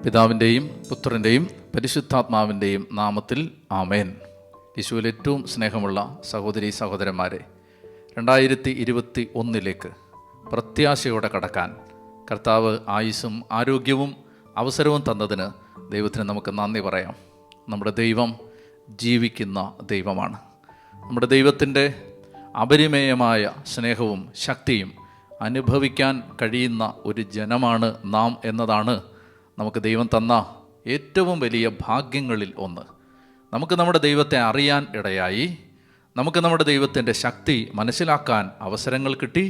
പിതാവിൻ്റെയും പുത്രൻ്റെയും പരിശുദ്ധാത്മാവിൻ്റെയും നാമത്തിൽ ആമേൻ. യേശുവിൽ ഏറ്റവും സ്നേഹമുള്ള സഹോദരീ സഹോദരന്മാരെ, 2021 പ്രത്യാശയോടെ കടക്കാൻ കർത്താവ് ആയുസ്സും ആരോഗ്യവും അവസരവും തന്നതിന് ദൈവത്തിന് നമുക്ക് നന്ദി പറയാം. നമ്മുടെ ദൈവം ജീവിക്കുന്ന ദൈവമാണ്. നമ്മുടെ ദൈവത്തിൻ്റെ അപരിമേയമായ സ്നേഹവും ശക്തിയും അനുഭവിക്കാൻ കഴിയുന്ന ഒരു ജനമാണ് നാം എന്നതാണ് നമുക്ക് ദൈവം തന്ന ഏറ്റവും വലിയ ഭാഗ്യങ്ങളിൽ ഒന്ന്. നമുക്ക് നമ്മുടെ ദൈവത്തെ അറിയാൻ ഇടയായി, നമുക്ക് നമ്മുടെ ദൈവത്തിൻ്റെ ശക്തി മനസ്സിലാക്കാൻ അവസരങ്ങൾ കിട്ടി,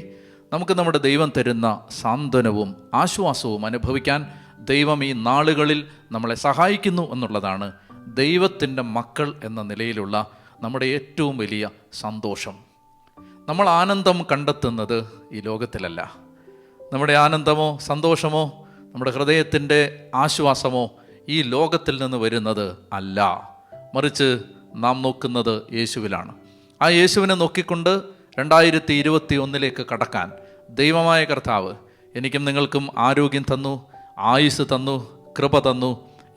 നമുക്ക് നമ്മുടെ ദൈവം തരുന്ന സാന്ത്വനവും ആശ്വാസവും അനുഭവിക്കാൻ ദൈവം ഈ നാളുകളിൽ നമ്മളെ സഹായിക്കുന്നു എന്നുള്ളതാണ് ദൈവത്തിൻ്റെ മക്കൾ എന്ന നിലയിലുള്ള നമ്മുടെ ഏറ്റവും വലിയ സന്തോഷം. നമ്മൾ ആനന്ദം കണ്ടെത്തുന്നത് ഈ ലോകത്തിലല്ല. നമ്മുടെ ആനന്ദമോ സന്തോഷമോ നമ്മുടെ ഹൃദയത്തിൻ്റെ ആശ്വാസമോ ഈ ലോകത്തിൽ നിന്ന് വരുന്നത് അല്ല, മറിച്ച് നാം നോക്കുന്നത് യേശുവിലാണ്. ആ യേശുവിനെ നോക്കിക്കൊണ്ട് 2021 കടക്കാൻ ദൈവമായ കർത്താവ് എനിക്കും നിങ്ങൾക്കും ആരോഗ്യം തന്നു, ആയുസ് തന്നു, കൃപ തന്നു.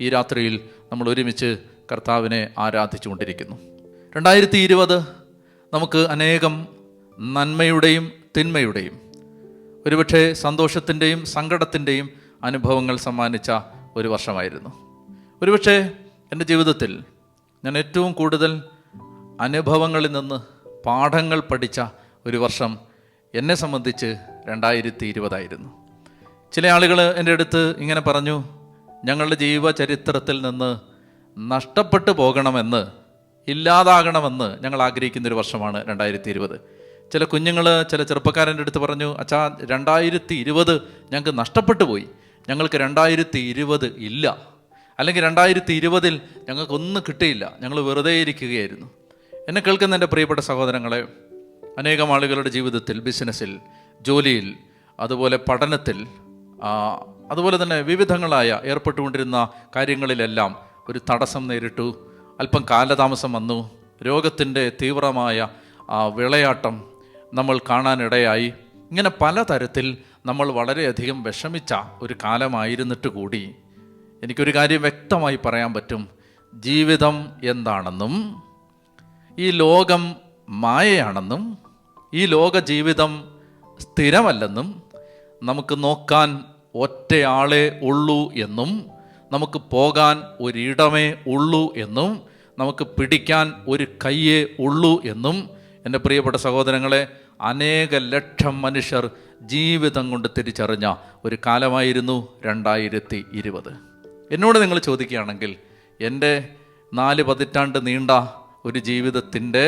ഈ രാത്രിയിൽ നമ്മൾ ഒരുമിച്ച് കർത്താവിനെ ആരാധിച്ചു കൊണ്ടിരിക്കുന്നു. 2020 നമുക്ക് അനേകം നന്മയുടെയും തിന്മയുടെയും ഒരുപക്ഷെ സന്തോഷത്തിൻ്റെയും സങ്കടത്തിൻ്റെയും അനുഭവങ്ങൾ സമ്മാനിച്ച ഒരു വർഷമായിരുന്നു. ഒരുപക്ഷെ എൻ്റെ ജീവിതത്തിൽ ഞാൻ ഏറ്റവും കൂടുതൽ അനുഭവങ്ങളിൽ നിന്ന് പാഠങ്ങൾ പഠിച്ച ഒരു വർഷം എന്നെ സംബന്ധിച്ച് 2020 ചില ആളുകൾ എൻ്റെ അടുത്ത് ഇങ്ങനെ പറഞ്ഞു, ഞങ്ങളുടെ ജീവചരിത്രത്തിൽ നിന്ന് നഷ്ടപ്പെട്ടു പോകണമെന്ന്, ഇല്ലാതാകണമെന്ന് ഞങ്ങൾ ആഗ്രഹിക്കുന്നൊരു വർഷമാണ് 2020. ചില കുഞ്ഞുങ്ങൾ, ചില ചെറുപ്പക്കാരൻ്റെ അടുത്ത് പറഞ്ഞു, അച്ഛാ 2020 ഞങ്ങൾക്ക് നഷ്ടപ്പെട്ടു പോയി, ഞങ്ങൾക്ക് 2020 ഇല്ല, അല്ലെങ്കിൽ 2020 ഞങ്ങൾക്കൊന്നും കിട്ടിയില്ല, ഞങ്ങൾ വെറുതെ ഇരിക്കുകയായിരുന്നു. എന്നെ കേൾക്കുന്ന എൻ്റെ പ്രിയപ്പെട്ട സഹോദരങ്ങളെ, അനേകം ആളുകളുടെ ജീവിതത്തിൽ, ബിസിനസ്സിൽ, ജോലിയിൽ, അതുപോലെ പഠനത്തിൽ, അതുപോലെ തന്നെ വിവിധങ്ങളായ ഏർപ്പെട്ടുകൊണ്ടിരുന്ന കാര്യങ്ങളിലെല്ലാം ഒരു തടസ്സം നേരിട്ടു. അല്പം കാലതാമസം വന്നു. രോഗത്തിൻ്റെ തീവ്രമായ വിളയാട്ടം നമ്മൾ കാണാനിടയായി. ഇങ്ങനെ പലതരത്തിൽ നമ്മൾ വളരെയധികം വിഷമിച്ച ഒരു കാലമായിരുന്നിട്ട് കൂടി എനിക്കൊരു കാര്യം വ്യക്തമായി പറയാൻ പറ്റും. ജീവിതം എന്താണെന്നും ഈ ലോകം മായയാണെന്നും ഈ ലോക ജീവിതം സ്ഥിരമല്ലെന്നും നമുക്ക് നോക്കാൻ ഒറ്റയാളെ ഉള്ളൂ എന്നും നമുക്ക് പോകാൻ ഒരിടമേ ഉള്ളൂ എന്നും നമുക്ക് പിടിക്കാൻ ഒരു കയ്യേ ഉള്ളൂ എന്നും എൻ്റെ പ്രിയപ്പെട്ട സഹോദരങ്ങളെ, അനേക ലക്ഷം മനുഷ്യർ ജീവിതം കൊണ്ട് തിരിച്ചറിഞ്ഞ ഒരു കാലമായിരുന്നു 2020. എന്നോട് നിങ്ങൾ ചോദിക്കുകയാണെങ്കിൽ എൻ്റെ 4 പതിറ്റാണ്ട് നീണ്ട ഒരു ജീവിതത്തിൻ്റെ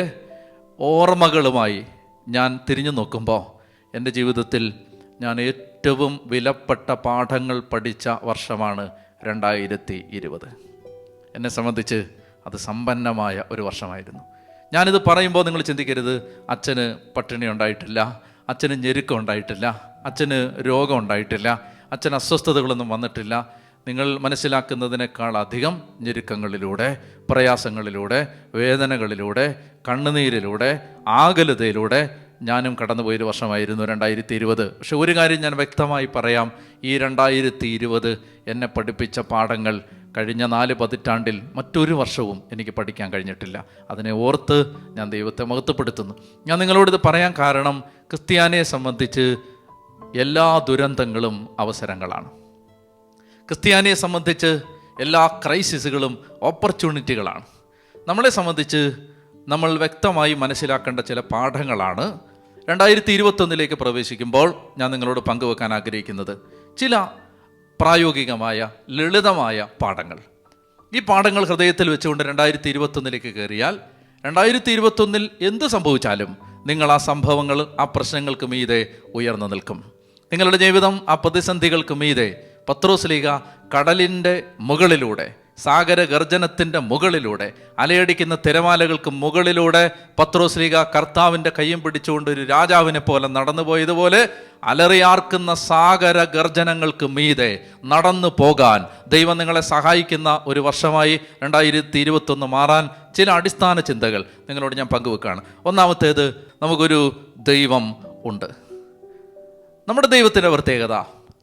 ഓർമ്മകളുമായി ഞാൻ തിരിഞ്ഞു നോക്കുമ്പോൾ എൻ്റെ ജീവിതത്തിൽ ഞാൻ ഏറ്റവും വിലപ്പെട്ട പാഠങ്ങൾ പഠിച്ച വർഷമാണ് 2020. എന്നെ സംബന്ധിച്ച് അത് സമ്പന്നമായ ഒരു വർഷമായിരുന്നു. ഞാനിത് പറയുമ്പോൾ നിങ്ങൾ ചിന്തിക്കരുത്, അച്ഛന് പട്ടിണി ഉണ്ടായിട്ടില്ല, അച്ഛന് ഞെരുക്കം ഉണ്ടായിട്ടില്ല, അച്ഛന് രോഗം ഉണ്ടായിട്ടില്ല, അച്ഛന് അസ്വസ്ഥതകളൊന്നും വന്നിട്ടില്ല. നിങ്ങൾ മനസ്സിലാക്കുന്നതിനേക്കാൾ അധികം ഞെരുക്കങ്ങളിലൂടെ, പ്രയാസങ്ങളിലൂടെ, വേദനകളിലൂടെ, കണ്ണുനീരിലൂടെ, ആകുലതയിലൂടെ ഞാനും കടന്നുപോയൊരു വർഷമായിരുന്നു 2020. പക്ഷെ ഒരു കാര്യം ഞാൻ വ്യക്തമായി പറയാം, ഈ 2020 എന്നെ പഠിപ്പിച്ച പാഠങ്ങൾ കഴിഞ്ഞ 4 പതിറ്റാണ്ടിൽ മറ്റൊരു വർഷവും എനിക്ക് പഠിക്കാൻ കഴിഞ്ഞിട്ടില്ല. അതിനെ ഓർത്ത് ഞാൻ ദൈവത്തെ മഹത്വപ്പെടുത്തുന്നു. ഞാൻ നിങ്ങളോടിത് പറയാൻ കാരണം, ക്രിസ്ത്യാനിയെ സംബന്ധിച്ച് എല്ലാ ദുരന്തങ്ങളും അവസരങ്ങളാണ്. ക്രിസ്ത്യാനിയെ സംബന്ധിച്ച് എല്ലാ ക്രൈസിസുകളും ഓപ്പർച്യൂണിറ്റികളാണ്. നമ്മളെ സംബന്ധിച്ച് നമ്മൾ വ്യക്തമായി മനസ്സിലാക്കേണ്ട ചില പാഠങ്ങളാണ് 2021 പ്രവേശിക്കുമ്പോൾ ഞാൻ നിങ്ങളോട് പങ്കുവെക്കാൻ ആഗ്രഹിക്കുന്നത്. ചില പ്രായോഗികമായ ലളിതമായ പാഠങ്ങൾ. ഈ പാഠങ്ങൾ ഹൃദയത്തിൽ വെച്ചുകൊണ്ട് 2021 കയറിയാൽ 2021 എന്ത് സംഭവിച്ചാലും നിങ്ങൾ ആ സംഭവങ്ങൾ, ആ പ്രശ്നങ്ങൾക്ക് മീതെ ഉയർന്നു നിൽക്കും. നിങ്ങളുടെ ജീവിതം ആ പ്രതിസന്ധികൾക്ക് മീതെ പത്രോസ്ലീഹ കടലിൻ്റെ മുകളിലൂടെ, സാഗര ഗർജനത്തിൻ്റെ മുകളിലൂടെ, അലയടിക്കുന്ന തിരമാലകൾക്ക് മുകളിലൂടെ പത്രോസ്ലീഹ കർത്താവിൻ്റെ കയ്യും പിടിച്ചുകൊണ്ട് ഒരു രാജാവിനെ പോലെ നടന്നുപോയതുപോലെ അലറിയാർക്കുന്ന സാഗര ഗർജനങ്ങൾക്ക് മീതെ നടന്നു പോകാൻ ദൈവം നിങ്ങളെ സഹായിക്കുന്ന ഒരു വർഷമായി 2021 മാറാൻ ചില അടിസ്ഥാന ചിന്തകൾ നിങ്ങളോട് ഞാൻ പങ്കുവെക്കുകയാണ്. ഒന്നാമത്തേത്, നമുക്കൊരു ദൈവം ഉണ്ട്. നമ്മുടെ ദൈവത്തിൻ്റെ പ്രത്യേകത,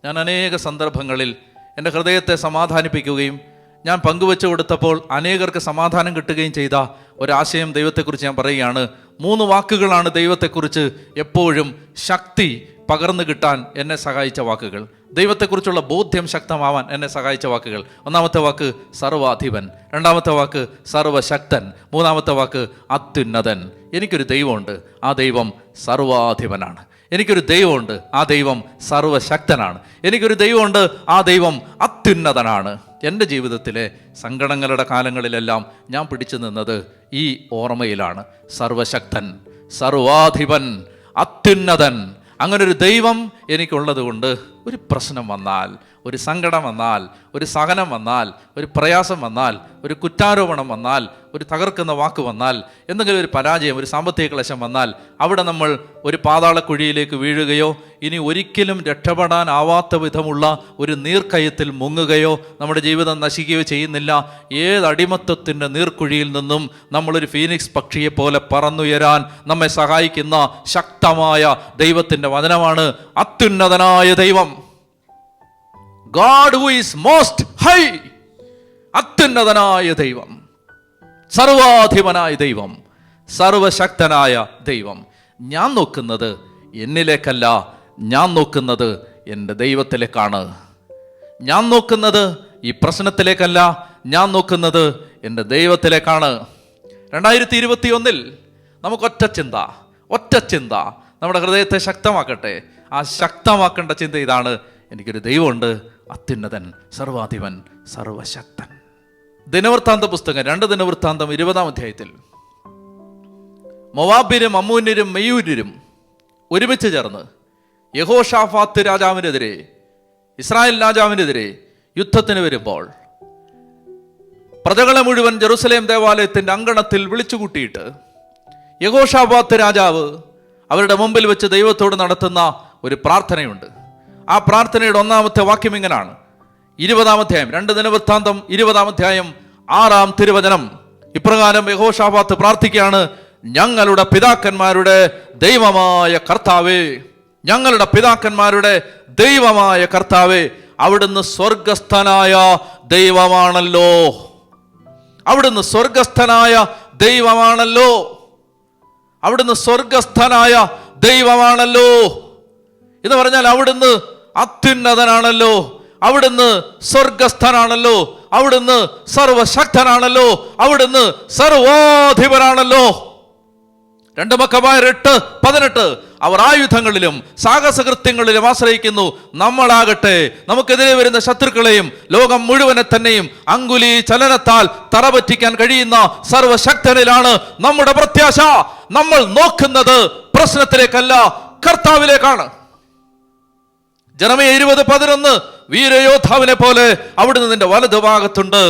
ഞാൻ അനേക സന്ദർഭങ്ങളിൽ എൻ്റെ ഹൃദയത്തെ സമാധാനിപ്പിക്കുകയും ഞാൻ പങ്കുവെച്ചു കൊടുത്തപ്പോൾ അനേകർക്ക് സമാധാനം കിട്ടുകയും ചെയ്ത ഒരാശയം ദൈവത്തെക്കുറിച്ച് ഞാൻ പറയുകയാണ്. 3 വാക്കുകളാണ് ദൈവത്തെക്കുറിച്ച് എപ്പോഴും ശക്തി പകർന്നു കിട്ടാൻ എന്നെ സഹായിച്ച വാക്കുകൾ, ദൈവത്തെക്കുറിച്ചുള്ള ബോധ്യം ശക്തമാവാൻ എന്നെ സഹായിച്ച വാക്കുകൾ. ഒന്നാമത്തെ വാക്ക് സർവാധിപൻ, രണ്ടാമത്തെ വാക്ക് സർവശക്തൻ, മൂന്നാമത്തെ വാക്ക് അത്യുന്നതൻ. എനിക്കൊരു ദൈവമുണ്ട്, ആ ദൈവം സർവാധിപനാണ്. എനിക്കൊരു ദൈവമുണ്ട്, ആ ദൈവം സർവശക്തനാണ്. എനിക്കൊരു ദൈവമുണ്ട്, ആ ദൈവം അത്യുന്നതനാണ്. എൻ്റെ ജീവിതത്തിലെ സങ്കടങ്ങളുടെ കാലങ്ങളിലെല്ലാം ഞാൻ പിടിച്ചു നിന്നത് ഈ ഓർമ്മയിലാണ്. സർവശക്തൻ, സർവാധിപൻ, അത്യുന്നതൻ, അങ്ങനൊരു ദൈവം എനിക്കുള്ളത് കൊണ്ട് ഒരു പ്രശ്നം വന്നാൽ, ഒരു സങ്കടം വന്നാൽ, ഒരു സഹനം വന്നാൽ, ഒരു പ്രയാസം വന്നാൽ, ഒരു കുറ്റാരോപണം വന്നാൽ, ഒരു തകർക്കുന്ന വാക്ക് വന്നാൽ, എന്തെങ്കിലും ഒരു പരാജയം, ഒരു സാമ്പത്തിക ക്ലേശം വന്നാൽ അവിടെ നമ്മൾ ഒരു പാതാളക്കുഴിയിലേക്ക് വീഴുകയോ ഇനി ഒരിക്കലും രക്ഷപ്പെടാനാവാത്ത വിധമുള്ള ഒരു നീർക്കയത്തിൽ മുങ്ങുകയോ നമ്മുടെ ജീവിതം നശിക്കുകയോ ചെയ്യുന്നില്ല. ഏതടിമത്തത്തിൻ്റെ നീർക്കുഴിയിൽ നിന്നും നമ്മളൊരു ഫീനിക്സ് പക്ഷിയെ പോലെ പറന്നുയരാൻ നമ്മെ സഹായിക്കുന്ന ശക്തമായ ദൈവത്തിൻ്റെ വചനമാണ് അത്യുന്നതനായ ദൈവം. God who is most high, അത്യുന്നതനായ ദൈവം, സർവാധിപനായ ദൈവം, സർവശക്തനായ ദൈവം. ഞാൻ നോക്കുന്നത് എന്നിലേക്കല്ല, ഞാൻ നോക്കുന്നത് എൻ്റെ ദൈവത്തിലേക്കാണ്. ഞാൻ നോക്കുന്നത് ഈ പ്രശ്നത്തിലേക്കല്ല, ഞാൻ നോക്കുന്നത് എൻ്റെ ദൈവത്തിലേക്കാണ്. 2021 നമുക്ക് ഒറ്റ ചിന്ത നമ്മുടെ ഹൃദയത്തെ ശക്തമാക്കട്ടെ. ആ ശക്തമാക്കേണ്ട ചിന്ത ഇതാണ്: എനിക്കൊരു ദൈവമുണ്ട്, അത്യുന്നതൻ, സർവാധിപൻ, സർവശക്തൻ. ദിനവൃത്താന്ത പുസ്തകം 2 ദിനവൃത്താന്തം 20-ാം അധ്യായത്തിൽ മോവാബ്യരും അമ്മൂന്യരും മെയ്യൂര്യരും ഒരുമിച്ച് ചേർന്ന് യഹോഷാഫാത്ത് രാജാവിനെതിരെ, ഇസ്രായേൽ രാജാവിനെതിരെ യുദ്ധത്തിന് വരുമ്പോൾ പ്രജകളെ മുഴുവൻ ജെറുസലേം ദേവാലയത്തിൻ്റെ അങ്കണത്തിൽ വിളിച്ചുകൂട്ടിയിട്ട് യഹോഷാഫാത്ത് രാജാവ് അവരുടെ മുമ്പിൽ വെച്ച് ദൈവത്തോട് നടത്തുന്ന ഒരു പ്രാർത്ഥനയുണ്ട്. ആ പ്രാർത്ഥനയുടെ 1-ാമത്തെ വാക്യം ഇങ്ങനാണ്. 20-ാം അധ്യായം 2 ദിനവൃത്താന്തം 20-ാം അധ്യായം 6-ാം തിരുവചനം. ഇപ്രകാരം യഹോഷാഫാത്ത് പ്രാർത്ഥിക്കുകയാണ്: ഞങ്ങളുടെ പിതാക്കന്മാരുടെ ദൈവമായ കർത്താവേ, ഞങ്ങളുടെ പിതാക്കന്മാരുടെ ദൈവമായ കർത്താവേ, അവിടുന്ന് സ്വർഗസ്ഥനായ ദൈവമാണല്ലോ, അവിടുന്ന് സ്വർഗസ്ഥനായ ദൈവമാണല്ലോ, അവിടുന്ന് സ്വർഗസ്ഥനായ ദൈവമാണല്ലോ എന്ന് പറഞ്ഞാൽ അവിടുന്ന് അത്യുന്നതനാണല്ലോ, അവിടുന്ന് സ്വർഗസ്ഥനാണല്ലോ, അവിടുന്ന് സർവശക്തനാണല്ലോ, അവിടുന്ന് സർവാധിപനാണല്ലോ. 2 മക്കബായർ 8:18 അവർ ആയുധങ്ങളിലും സാഹസകൃത്യങ്ങളിലും ആശ്രയിക്കുന്നു. നമ്മളാകട്ടെ നമുക്കെതിരെ വരുന്ന ശത്രുക്കളെയും ലോകം മുഴുവനെ തന്നെയും അങ്കുലി ചലനത്താൽ തറപറ്റിക്കാൻ കഴിയുന്ന സർവശക്തനിലാണ് നമ്മുടെ പ്രത്യാശ. നമ്മൾ നോക്കുന്നത് പ്രശ്നത്തിലേക്കല്ല, കർത്താവിലേക്കാണ്. ജെറമ്യാ 20:11 വീരയോദ്ധാവിനെ പോലെ അവിടുന്ന് നിന്റെ വലതുഭാഗത്തുണ്ട്,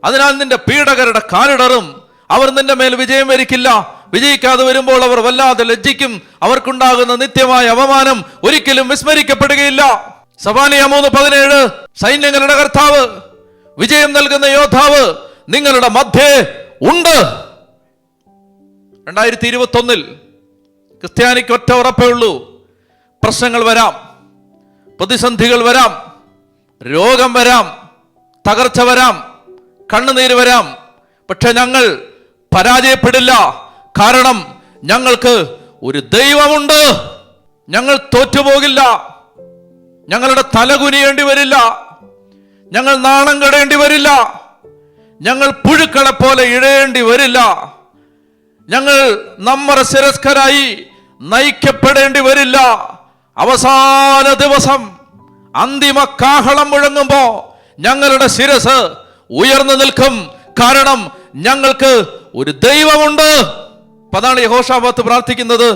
അതിനാൽ നിന്റെ പീഡകരുടെ കാലിടറും, അവർ നിന്റെ മേൽ വിജയം വരിക്കില്ല. വിജയിക്കാതെ വരുമ്പോൾ അവർ വല്ലാതെ ലജ്ജിക്കും, അവർക്കുണ്ടാകുന്ന നിത്യമായ അവമാനം ഒരിക്കലും വിസ്മരിക്കപ്പെടുകയില്ല. സഫാനിയ 3:17 സൈന്യങ്ങളുടെ കർത്താവ്, വിജയം നൽകുന്ന യോദ്ധാവ് നിങ്ങളുടെ മധ്യേ ഉണ്ട്. 2021 ക്രിസ്ത്യാനിക്ക് ഒറ്റ ഉറപ്പേ ഉള്ളൂ: പ്രശ്നങ്ങൾ വരാം, പ്രതിസന്ധികൾ വരാം, രോഗം വരാം, തകർച്ച വരാം, കണ്ണുനീര് വരാം. പക്ഷെ ഞങ്ങൾ പരാജയപ്പെടില്ല. കാരണം ഞങ്ങൾക്ക് ഒരു ദൈവമുണ്ട്. ഞങ്ങൾ തോറ്റുപോകില്ല. ഞങ്ങളുടെ തലകുനിയേണ്ടി വരില്ല. ഞങ്ങൾ നാണം കെടേണ്ടി വരില്ല. ഞങ്ങൾ പുഴുക്കളെ പോലെ ഇഴയേണ്ടി വരില്ല. ഞങ്ങൾ നമ്മരശിരസ്കരായി നയിക്കപ്പെടേണ്ടി വരില്ല. അവസാന ദിവസം അന്തിമ കാഹളം മുഴങ്ങുമ്പോ ഞങ്ങളുടെ ശിരസ് ഉയർന്നു നിൽക്കും. കാരണം ഞങ്ങൾക്ക് ഒരു ദൈവമുണ്ട്. അതാണ് യഹോഷാഫാത്ത് പ്രാർത്ഥിക്കുന്നത്: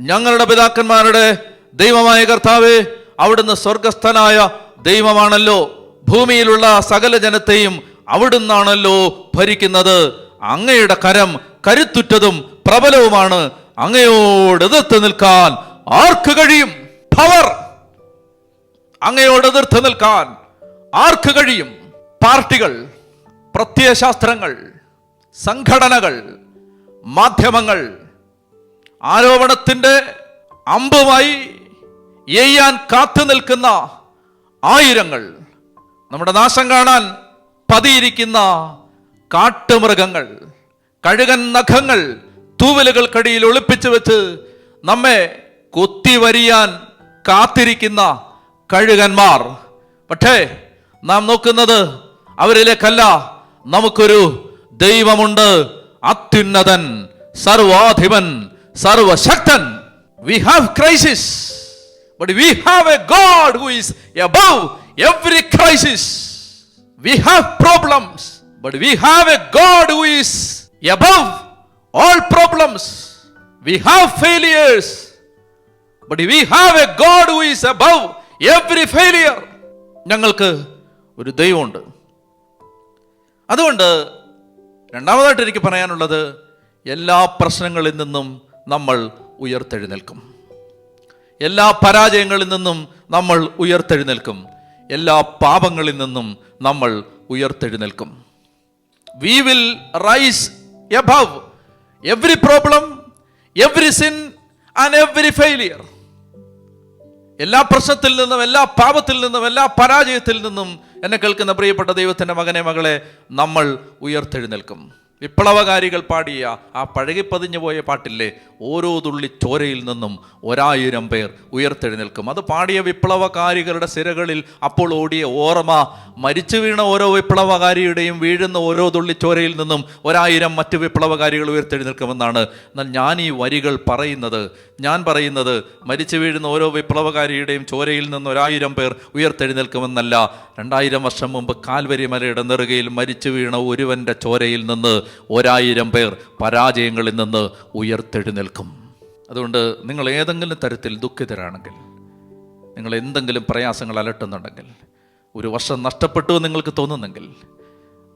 ഞങ്ങളുടെ പിതാക്കന്മാരുടെ ദൈവമായ കർത്താവേ, അവിടുന്ന് സ്വർഗസ്ഥനായ ദൈവമാണല്ലോ, ഭൂമിയിലുള്ള സകല ജനത്തെയും അവിടുന്നാണല്ലോ ഭരിക്കുന്നത്. അങ്ങയുടെ കരം കരുത്തുറ്റതും പ്രബലവുമാണ്. അങ്ങയോട് എതിർത്ത് നിൽക്കാൻ ആർക്ക് കഴിയും? പവർ. അങ്ങയോട് എതിർത്ത് നിൽക്കാൻ ആർക്ക് കഴിയും? പാർട്ടികൾ, പ്രത്യയശാസ്ത്രങ്ങൾ, സംഘടനകൾ, മാധ്യമങ്ങൾ ആരോപണത്തിൻ്റെ അമ്പുമായി എയ്യാൻ കാത്തു നിൽക്കുന്ന ആയിരങ്ങൾ, നമ്മുടെ നാശം കാണാൻ പതിയിരിക്കുന്ന കാട്ടുമൃഗങ്ങൾ, കഴുകൻ നഖങ്ങൾ തൂവലുകൾക്കടിയിൽ ഒളിപ്പിച്ചു വെച്ച് നമ്മെ കൊത്തിവരിയാൻ കാത്തിരിക്കുന്ന കഴുകന്മാർ. പക്ഷേ നാം നോക്കുന്നത് അവരിലേക്കല്ല. നമുക്കൊരു ദൈവമുണ്ട്, അത്യുന്നതൻ, സർവാധിപൻ, സർവശക്തൻ. We have crisis, but we have a God who is above every crisis. We have problems, but we have a God who is above all problems. We have failures, but we have a God who is above every failure. ഞങ്ങൾക്ക് ഒരു ദൈവമുണ്ട്. അതുകൊണ്ട് രണ്ടാമതായിട്ട് എനിക്ക് പറയാനുള്ളത്, എല്ലാ പ്രശ്നങ്ങളിൽ നിന്നും നമ്മൾ ഉയർത്തെഴുന്നേൽക്കും. എല്ലാ പരാജയങ്ങളിൽ നിന്നും നമ്മൾ ഉയർത്തെഴുന്നേൽക്കും. എല്ലാ പാപങ്ങളിൽ നിന്നും നമ്മൾ ഉയർത്തെഴുന്നേൽക്കും. We will rise above every problem, every sin and every failure. എല്ലാ പ്രശ്നത്തിൽ നിന്നും, എല്ലാ പാപത്തിൽ നിന്നും, എല്ലാ പരാജയത്തിൽ നിന്നും എന്നെ കേൾക്കുന്ന പ്രിയപ്പെട്ട ദൈവത്തിൻ്റെ മകനെ, മകളെ, നമ്മൾ ഉയർത്തെഴുന്നേൽക്കും. വിപ്ലവകാരികൾ പാടിയ ആ പഴകിപ്പതിഞ്ഞു പോയ പാട്ടില്ലേ, ഓരോ തുള്ളി ചോരയിൽ നിന്നും 1000 പേർ ഉയർത്തെഴുന്നേൽക്കും. അത് പാടിയ വിപ്ലവകാരികളുടെ സിരകളിൽ അപ്പോൾ ഓടിയ ഓർമ്മ, മരിച്ചു വീണ ഓരോ വിപ്ലവകാരിയുടെയും വീഴുന്ന ഓരോ തുള്ളി ചോരയിൽ നിന്നും 1000 മറ്റ് വിപ്ലവകാരികൾ ഉയർത്തെഴുന്നേൽക്കുമെന്നാണ്. എന്നാൽ ഞാൻ ഈ വരികൾ ഞാൻ പറയുന്നത് മരിച്ചു വീഴുന്ന ഓരോ വിപ്ലവകാരിയുടെയും ചോരയിൽ നിന്ന് 1000 പേർ ഉയർത്തെഴുന്നേൽക്കുമെന്നല്ല. 2000 വർഷം മുമ്പ് കാൽവരി മലയുടെ നെറുകയിൽ മരിച്ചു വീണ ഒരുവന്റെ ചോരയിൽ നിന്ന് 1000 പേർ പരാജയങ്ങളിൽ നിന്ന് ഉയർത്തെഴുന്നേൽക്കും. അതുകൊണ്ട് നിങ്ങൾ ഏതെങ്കിലും തരത്തിൽ ദുഃഖിതരാണെങ്കിൽ, നിങ്ങൾ എന്തെങ്കിലും പ്രയാസങ്ങൾ അലട്ടുന്നുണ്ടെങ്കിൽ, ഒരു വർഷം നഷ്ടപ്പെട്ടു നിങ്ങൾക്ക് തോന്നുന്നെങ്കിൽ,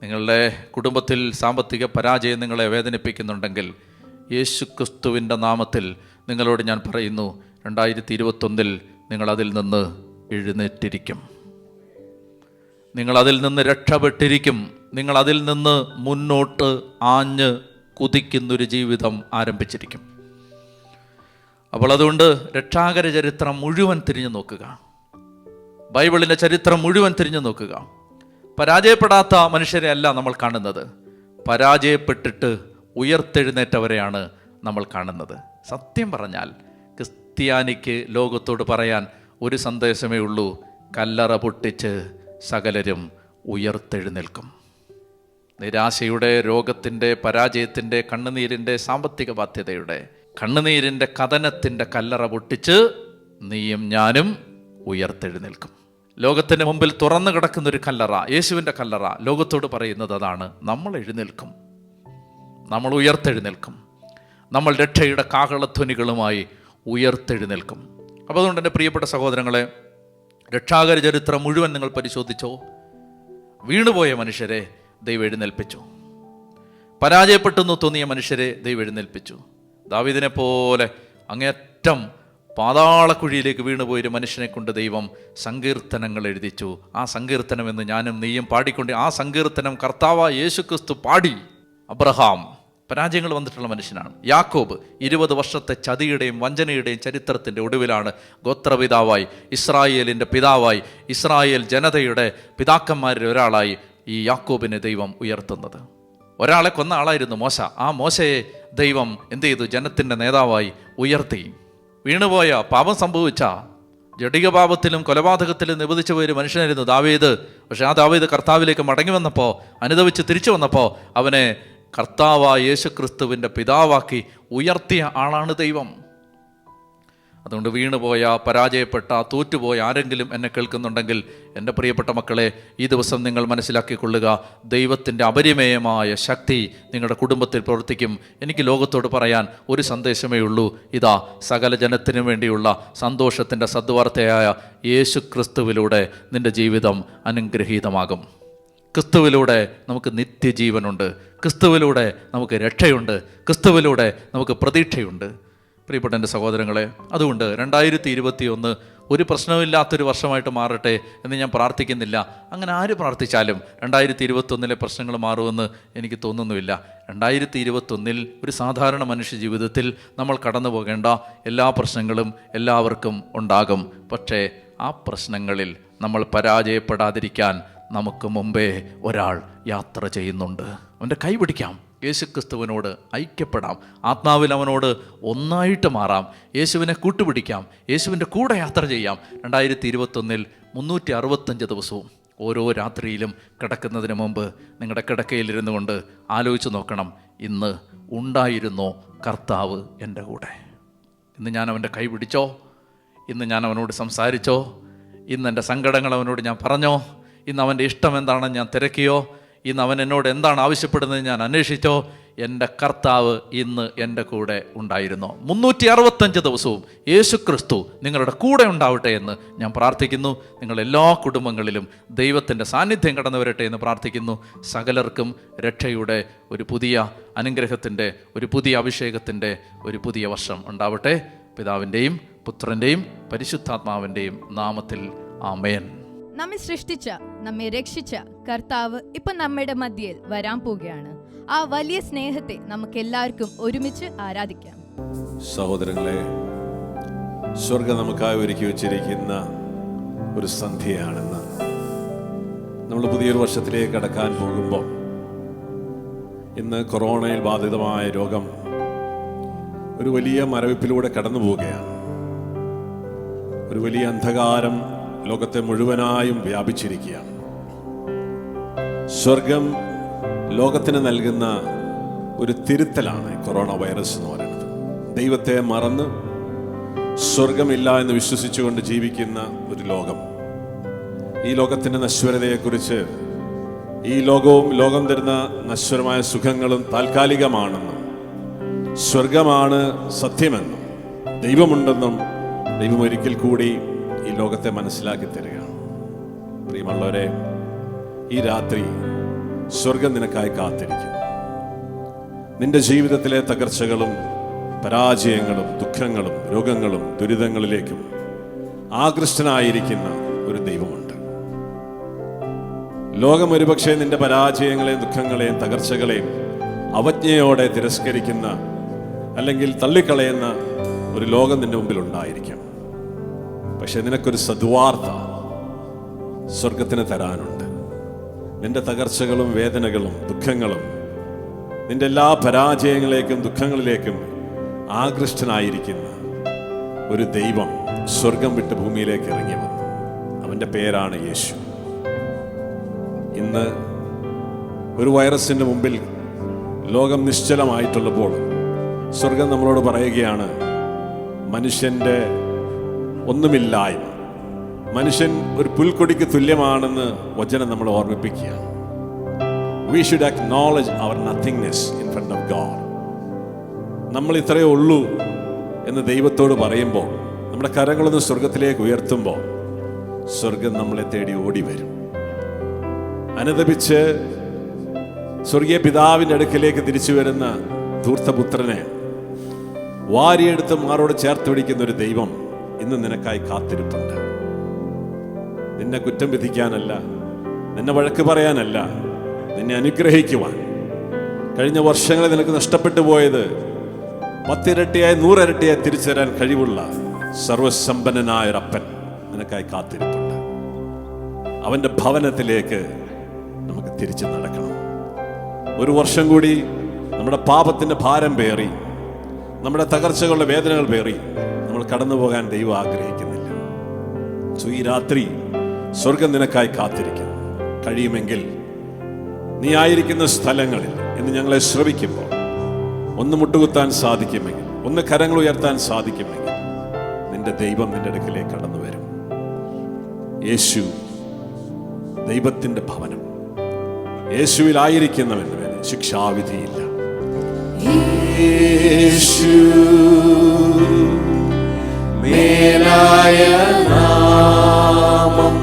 നിങ്ങളുടെ കുടുംബത്തിൽ സാമ്പത്തിക പരാജയം നിങ്ങളെ വേദനിപ്പിക്കുന്നുണ്ടെങ്കിൽ, യേശുക്രിസ്തുവിൻ്റെ നാമത്തിൽ നിങ്ങളോട് ഞാൻ പറയുന്നു, 2021 നിങ്ങളതിൽ നിന്ന് എഴുന്നേറ്റിരിക്കും. നിങ്ങളതിൽ നിന്ന് രക്ഷപ്പെട്ടിരിക്കും. നിങ്ങളതിൽ നിന്ന് മുന്നോട്ട് ആഞ്ഞ് കുതിക്കുന്നൊരു ജീവിതം ആരംഭിച്ചിരിക്കും. അപ്പോൾ അതുകൊണ്ട് രക്ഷാകര ചരിത്രം മുഴുവൻ തിരിഞ്ഞു നോക്കുക. ബൈബിളിൻ്റെ ചരിത്രം മുഴുവൻ തിരിഞ്ഞു നോക്കുക. പരാജയപ്പെടാത്ത മനുഷ്യരെ അല്ല നമ്മൾ കാണുന്നത്, പരാജയപ്പെട്ടിട്ട് ഉയർത്തെഴുന്നേറ്റവരെയാണ് നമ്മൾ കാണുന്നത്. സത്യം പറഞ്ഞാൽ ക്രിസ്ത്യാനിക്ക് ലോകത്തോട് പറയാൻ ഒരു സന്ദേശമേ ഉള്ളൂ: കല്ലറ പൊട്ടിച്ച് സകലരും ഉയർത്തെഴുന്നേൽക്കും. നിരാശയുടെ, രോഗത്തിൻ്റെ, പരാജയത്തിൻ്റെ, കണ്ണുനീരിൻ്റെ, സാമ്പത്തിക ബാധ്യതയുടെ, കണ്ണുനീരിൻ്റെ, കഥനത്തിൻ്റെ കല്ലറ പൊട്ടിച്ച് നീയും ഞാനും ഉയർത്തെഴുന്നേൽക്കും. ലോകത്തിന് മുമ്പിൽ തുറന്നു കിടക്കുന്നൊരു കല്ലറ, യേശുവിൻ്റെ കല്ലറ, ലോകത്തോട് പറയുന്നത് അതാണ്: നമ്മൾ എഴുന്നേൽക്കും, നമ്മൾ ഉയർത്തെഴുന്നേൽക്കും, നമ്മൾ രക്ഷയുടെ കാഹളധ്വനികളുമായി ഉയർത്തെഴുന്നേൽക്കും. അപ്പോൾ അതുകൊണ്ട് എൻ്റെ പ്രിയപ്പെട്ട സഹോദരങ്ങളെ, രക്ഷാകര ചരിത്രം മുഴുവൻ നിങ്ങൾ പരിശോധിച്ചോ. വീണുപോയ മനുഷ്യരെ ദൈവം എഴുന്നേൽപ്പിച്ചു. പരാജയപ്പെട്ടെന്ന് തോന്നിയ മനുഷ്യരെ ദൈവം എഴുന്നേൽപ്പിച്ചു. ദാവീദിനെ പോലെ അങ്ങേറ്റം പാതാളക്കുഴിയിലേക്ക് വീണുപോയൊരു മനുഷ്യനെ കൊണ്ട് ദൈവം സങ്കീർത്തനങ്ങൾ എഴുതിച്ചു. ആ സങ്കീർത്തനം എന്ന് ഞാനും നീയും പാടിക്കൊണ്ട്, ആ സങ്കീർത്തനം കർത്താവായ യേശുക്രിസ്തു പാടി. അബ്രഹാം പരാജയങ്ങൾ വന്നിട്ടുള്ള മനുഷ്യനാണ്. യാക്കോബ് 20 വർഷത്തെ ചതിയുടെയും വഞ്ചനയുടെയും ചരിത്രത്തിൻ്റെ ഒടുവിലാണ് ഗോത്രപിതാവായി, ഇസ്രായേലിൻ്റെ പിതാവായി, ഇസ്രായേൽ ജനതയുടെ പിതാക്കന്മാരിൽ ഒരാളായി ഈ യാക്കോബിനെ ദൈവം ഉയർത്തുന്നത്. ഒരാളെ കൊന്ന ആളായിരുന്നു മോശ. ആ മോശയെ ദൈവം എന്ത് ചെയ്തു? ജനത്തിൻ്റെ നേതാവായി ഉയർത്തി. വീണുപോയ, പാപം സംഭവിച്ച, ജഡിക പാപത്തിലും കൊലപാതകത്തിലും നിബന്ധിച്ചു പോയൊരു മനുഷ്യനായിരുന്നു ദാവീദ്. പക്ഷെ ആ ദാവീദ് കർത്താവിലേക്ക് മടങ്ങി വന്നപ്പോൾ, അനുദവിച്ച് തിരിച്ചു വന്നപ്പോൾ, അവനെ കർത്താവായ യേശുക്രിസ്തുവിൻ്റെ പിതാവാക്കി ഉയർത്തിയ ആളാണ് ദൈവം. അതുകൊണ്ട് വീണുപോയ, പരാജയപ്പെട്ട, തോറ്റുപോയ ആരെങ്കിലും എന്നെ കേൾക്കുന്നുണ്ടെങ്കിൽ, എൻ്റെ പ്രിയപ്പെട്ട മക്കളെ, ഈ ദിവസം നിങ്ങൾ മനസ്സിലാക്കിക്കൊള്ളുക, ദൈവത്തിൻ്റെ അപരിമേയമായ ശക്തി നിങ്ങളുടെ കുടുംബത്തിൽ പ്രവർത്തിക്കും. എനിക്ക് ലോകത്തോട് പറയാൻ ഒരു സന്ദേശമേ ഉള്ളൂ. ഇതാ, സകല ജനത്തിനു വേണ്ടിയുള്ള സന്തോഷത്തിൻ്റെ സദ്വാർത്തയായ യേശു ക്രിസ്തുവിലൂടെ നിൻ്റെ ജീവിതം അനുഗ്രഹീതമാകും. ക്രിസ്തുവിലൂടെ നമുക്ക് നിത്യജീവനുണ്ട്. ക്രിസ്തുവിലൂടെ നമുക്ക് രക്ഷയുണ്ട്. ക്രിസ്തുവിലൂടെ നമുക്ക് പ്രതീക്ഷയുണ്ട്. പ്രിയപ്പെട്ട എൻ്റെ സഹോദരങ്ങളെ, അതുകൊണ്ട് 2021 ഒരു പ്രശ്നമില്ലാത്തൊരു വർഷമായിട്ട് മാറട്ടെ എന്ന് ഞാൻ പ്രാർത്ഥിക്കുന്നില്ല. അങ്ങനെ ആര് പ്രാർത്ഥിച്ചാലും 2021 പ്രശ്നങ്ങൾ മാറുമെന്ന് എനിക്ക് തോന്നുന്നുമില്ല. 2021 ഒരു സാധാരണ മനുഷ്യ ജീവിതത്തിൽ നമ്മൾ കടന്നു പോകേണ്ട എല്ലാ പ്രശ്നങ്ങളും എല്ലാവർക്കും ഉണ്ടാകും. പക്ഷേ ആ പ്രശ്നങ്ങളിൽ നമ്മൾ പരാജയപ്പെടാതിരിക്കാൻ നമുക്ക് മുമ്പേ ഒരാൾ യാത്ര ചെയ്യുന്നുണ്ട്. അവൻ്റെ കൈ പിടിക്കാം, യേശുക്രിസ്തുവിനോട് ഐക്യപ്പെടാം, ആത്മാവിൽ അവനോട് ഒന്നായിട്ട് മാറാം, യേശുവിനെ കൂട്ടുപിടിക്കാം, യേശുവിൻ്റെ കൂടെ യാത്ര ചെയ്യാം. 2021 365 ദിവസവും ഓരോ രാത്രിയിലും കിടക്കുന്നതിന് മുമ്പ് നിങ്ങളുടെ കിടക്കയിലിരുന്നു കൊണ്ട് ആലോചിച്ച് നോക്കണം, ഇന്ന് ഉണ്ടായിരുന്നോ കർത്താവ് എൻ്റെ കൂടെ? ഇന്ന് ഞാൻ അവൻ്റെ കൈ പിടിച്ചോ? ഇന്ന് ഞാൻ അവനോട് സംസാരിച്ചോ? ഇന്ന് എൻ്റെ സങ്കടങ്ങൾ അവനോട് ഞാൻ പറഞ്ഞോ? ഇന്ന് അവൻ്റെ ഇഷ്ടം എന്താണെന്ന് ഞാൻ തിരക്കിയോ? ഇന്ന് അവൻ എന്നോട് എന്താണ് ആവശ്യപ്പെടുന്നത് ഞാൻ അന്വേഷിച്ചോ? എൻ്റെ കർത്താവ് ഇന്ന് എൻ്റെ കൂടെ ഉണ്ടായിരുന്നോ? 365 ദിവസവും യേശുക്രിസ്തു നിങ്ങളുടെ കൂടെ ഉണ്ടാവട്ടെ എന്ന് ഞാൻ പ്രാർത്ഥിക്കുന്നു. നിങ്ങളെല്ലാ കുടുംബങ്ങളിലും ദൈവത്തിൻ്റെ സാന്നിധ്യം കടന്നു വരട്ടെ എന്ന് പ്രാർത്ഥിക്കുന്നു. സകലർക്കും രക്ഷയുടെ ഒരു പുതിയ അനുഗ്രഹത്തിൻ്റെ, ഒരു പുതിയ അഭിഷേകത്തിൻ്റെ ഒരു പുതിയ വർഷം ഉണ്ടാവട്ടെ. പിതാവിൻ്റെയും പുത്രൻ്റെയും പരിശുദ്ധാത്മാവിൻ്റെയും നാമത്തിൽ ആമേൻ. നമ്മെ സൃഷ്ടിച്ച, നമ്മെ രക്ഷിച്ച കർത്താവ് ഇപ്പൊ നമ്മുടെ മധ്യയിൽ വരാൻ പോവുകയാണ്. ആ വലിയ സ്നേഹത്തെ നമുക്ക് എല്ലാവർക്കും ഒരുമിച്ച് ആരാധിക്കാം. സഹോദരങ്ങളെ, സ്വർഗം നമുക്കായി ഒരുക്കി വെച്ചിരിക്കുന്ന ഒരു സന്ധ്യയാണെന്ന് നമ്മൾ പുതിയൊരു വർഷത്തിലേക്ക് കടക്കാൻ പോകുമ്പോൾ, ഇന്ന് കൊറോണയിൽ ബാധിതമായ രോഗം ഒരു വലിയ മരവിപ്പിലൂടെ കടന്നു പോവുകയാണ്. ഒരു വലിയ അന്ധകാരം ലോകത്തെ മുഴുവനായും വ്യാപിച്ചിരിക്കുകയാണ്. സ്വർഗം ലോകത്തിന് നൽകുന്ന ഒരു തിരുത്തലാണ് കൊറോണ വൈറസ് എന്ന് പറയുന്നത്. ദൈവത്തെ മറന്ന് സ്വർഗമില്ല എന്ന് വിശ്വസിച്ചുകൊണ്ട് ജീവിക്കുന്ന ഒരു ലോകം. ഈ ലോകത്തിൻ്റെ നശ്വരതയെക്കുറിച്ച്, ഈ ലോകം തരുന്ന നശ്വരമായ സുഖങ്ങളും താൽക്കാലികമാണെന്നും സ്വർഗമാണ് സത്യമെന്നും ദൈവമുണ്ടെന്നും ദൈവം ഒരിക്കൽ കൂടി ഈ ലോകത്തെ മനസ്സിലാക്കി തരികയാണ്. പ്രിയമുള്ളവരെ, ഈ രാത്രി സ്വർഗം നിനക്കായി കാത്തിരിക്കും. നിന്റെ ജീവിതത്തിലെ തകർച്ചകളും പരാജയങ്ങളും ദുഃഖങ്ങളും രോഗങ്ങളും ദുരിതങ്ങളിലേക്കും ആകൃഷ്ടനായിരിക്കുന്ന ഒരു ദൈവമുണ്ട്. ലോകം ഒരുപക്ഷെ നിന്റെ പരാജയങ്ങളെയും ദുഃഖങ്ങളെയും തകർച്ചകളെയും അവജ്ഞയോടെ തിരസ്കരിക്കുന്ന അല്ലെങ്കിൽ തള്ളിക്കളയുന്ന ഒരു ലോകം നിന്റെ മുമ്പിൽ ഉണ്ടായിരിക്കും. പക്ഷെ നിനക്കൊരു സദ്വാർത്ത സ്വർഗത്തിന് തരാനുണ്ട്. നിന്റെ തകർച്ചകളും വേദനകളും ദുഃഖങ്ങളും, നിന്റെ എല്ലാ പരാജയങ്ങളിലേക്കും ദുഃഖങ്ങളിലേക്കും ആകൃഷ്ടനായിരിക്കുന്ന ഒരു ദൈവം സ്വർഗം വിട്ട് ഭൂമിയിലേക്ക് ഇറങ്ങി വന്നു. അവൻ്റെ പേരാണ് യേശു. ഇന്ന് ഒരു വൈറസിൻ്റെ മുമ്പിൽ ലോകം നിശ്ചലമായിട്ടുള്ളപ്പോൾ സ്വർഗം നമ്മളോട് പറയുകയാണ്, മനുഷ്യൻ്റെ ഒന്നുമില്ലായ്മ, മനുഷ്യൻ ഒരു പുൽക്കൊടിക്ക് തുല്യമാണെന്ന് വചനം നമ്മളെ ഓർമ്മിപ്പിക്കുകയാണ്. We should acknowledge our nothingness in front of God. നമ്മൾ ഇത്രയേ ഉള്ളൂ എന്ന് ദൈവത്തോട് പറയുമ്പോൾ, നമ്മുടെ കരങ്ങളൊന്ന് സ്വർഗത്തിലേക്ക് ഉയർത്തുമ്പോൾ സ്വർഗം നമ്മളെ തേടി ഓടി വരും. അനുതപിച്ച് സ്വർഗീയ പിതാവിൻ്റെ അടുക്കിലേക്ക് തിരിച്ചു വരുന്ന ധൂർത്തപുത്രനെ വാരിയെടുത്ത് മാറോട് ചേർത്ത് പിടിക്കുന്ന ഒരു ദൈവം ഇന്ന് നിനക്കായി കാത്തിരിപ്പുണ്ട്. നിന്നെ കുറ്റം വിധിക്കാനല്ല, നിന്നെ വഴക്ക് പറയാനല്ല, നിന്നെ അനുഗ്രഹിക്കുവാൻ. കഴിഞ്ഞ വർഷങ്ങളിൽ നിനക്ക് നഷ്ടപ്പെട്ടു പോയത് 10 ഇരട്ടിയായി 100 ഇരട്ടിയായി തിരിച്ചു തരാൻ കഴിവുള്ള സർവസമ്പന്നനായ ഒരപ്പൻ നിനക്കായി കാത്തിരിപ്പുണ്ട്. അവൻ്റെ ഭവനത്തിലേക്ക് നമുക്ക് തിരിച്ചു നടക്കണം. ഒരു വർഷം കൂടി നമ്മുടെ പാപത്തിൻ്റെ ഭാരം പേറി, നമ്മുടെ തകർച്ചകളുടെ വേദനകൾ പേറി നമ്മൾ കടന്നു പോകാൻ ദൈവം ആഗ്രഹിക്കുന്നില്ല. സോ ഈ രാത്രി സ്വർഗം നിനക്കായി കാത്തിരിക്കും. കഴിയുമെങ്കിൽ നീ ആയിരിക്കുന്ന സ്ഥലങ്ങളിൽ ഇന്ന് ഞങ്ങളെ ശ്രവിക്കുമ്പോൾ ഒന്ന് മുട്ടുകുത്താൻ സാധിക്കുമെങ്കിൽ, ഒന്ന് കരങ്ങൾ ഉയർത്താൻ സാധിക്കുമെങ്കിൽ, നിന്റെ ദൈവം നിന്റെ അടുക്കിലേക്ക് കടന്നു വരും. യേശു ദൈവത്തിൻ്റെ ഭവനം. യേശുവിലായിരിക്കുന്നവന് മേൽ ശിക്ഷാവിധിയില്ല. യേശു മേലായ നാമം,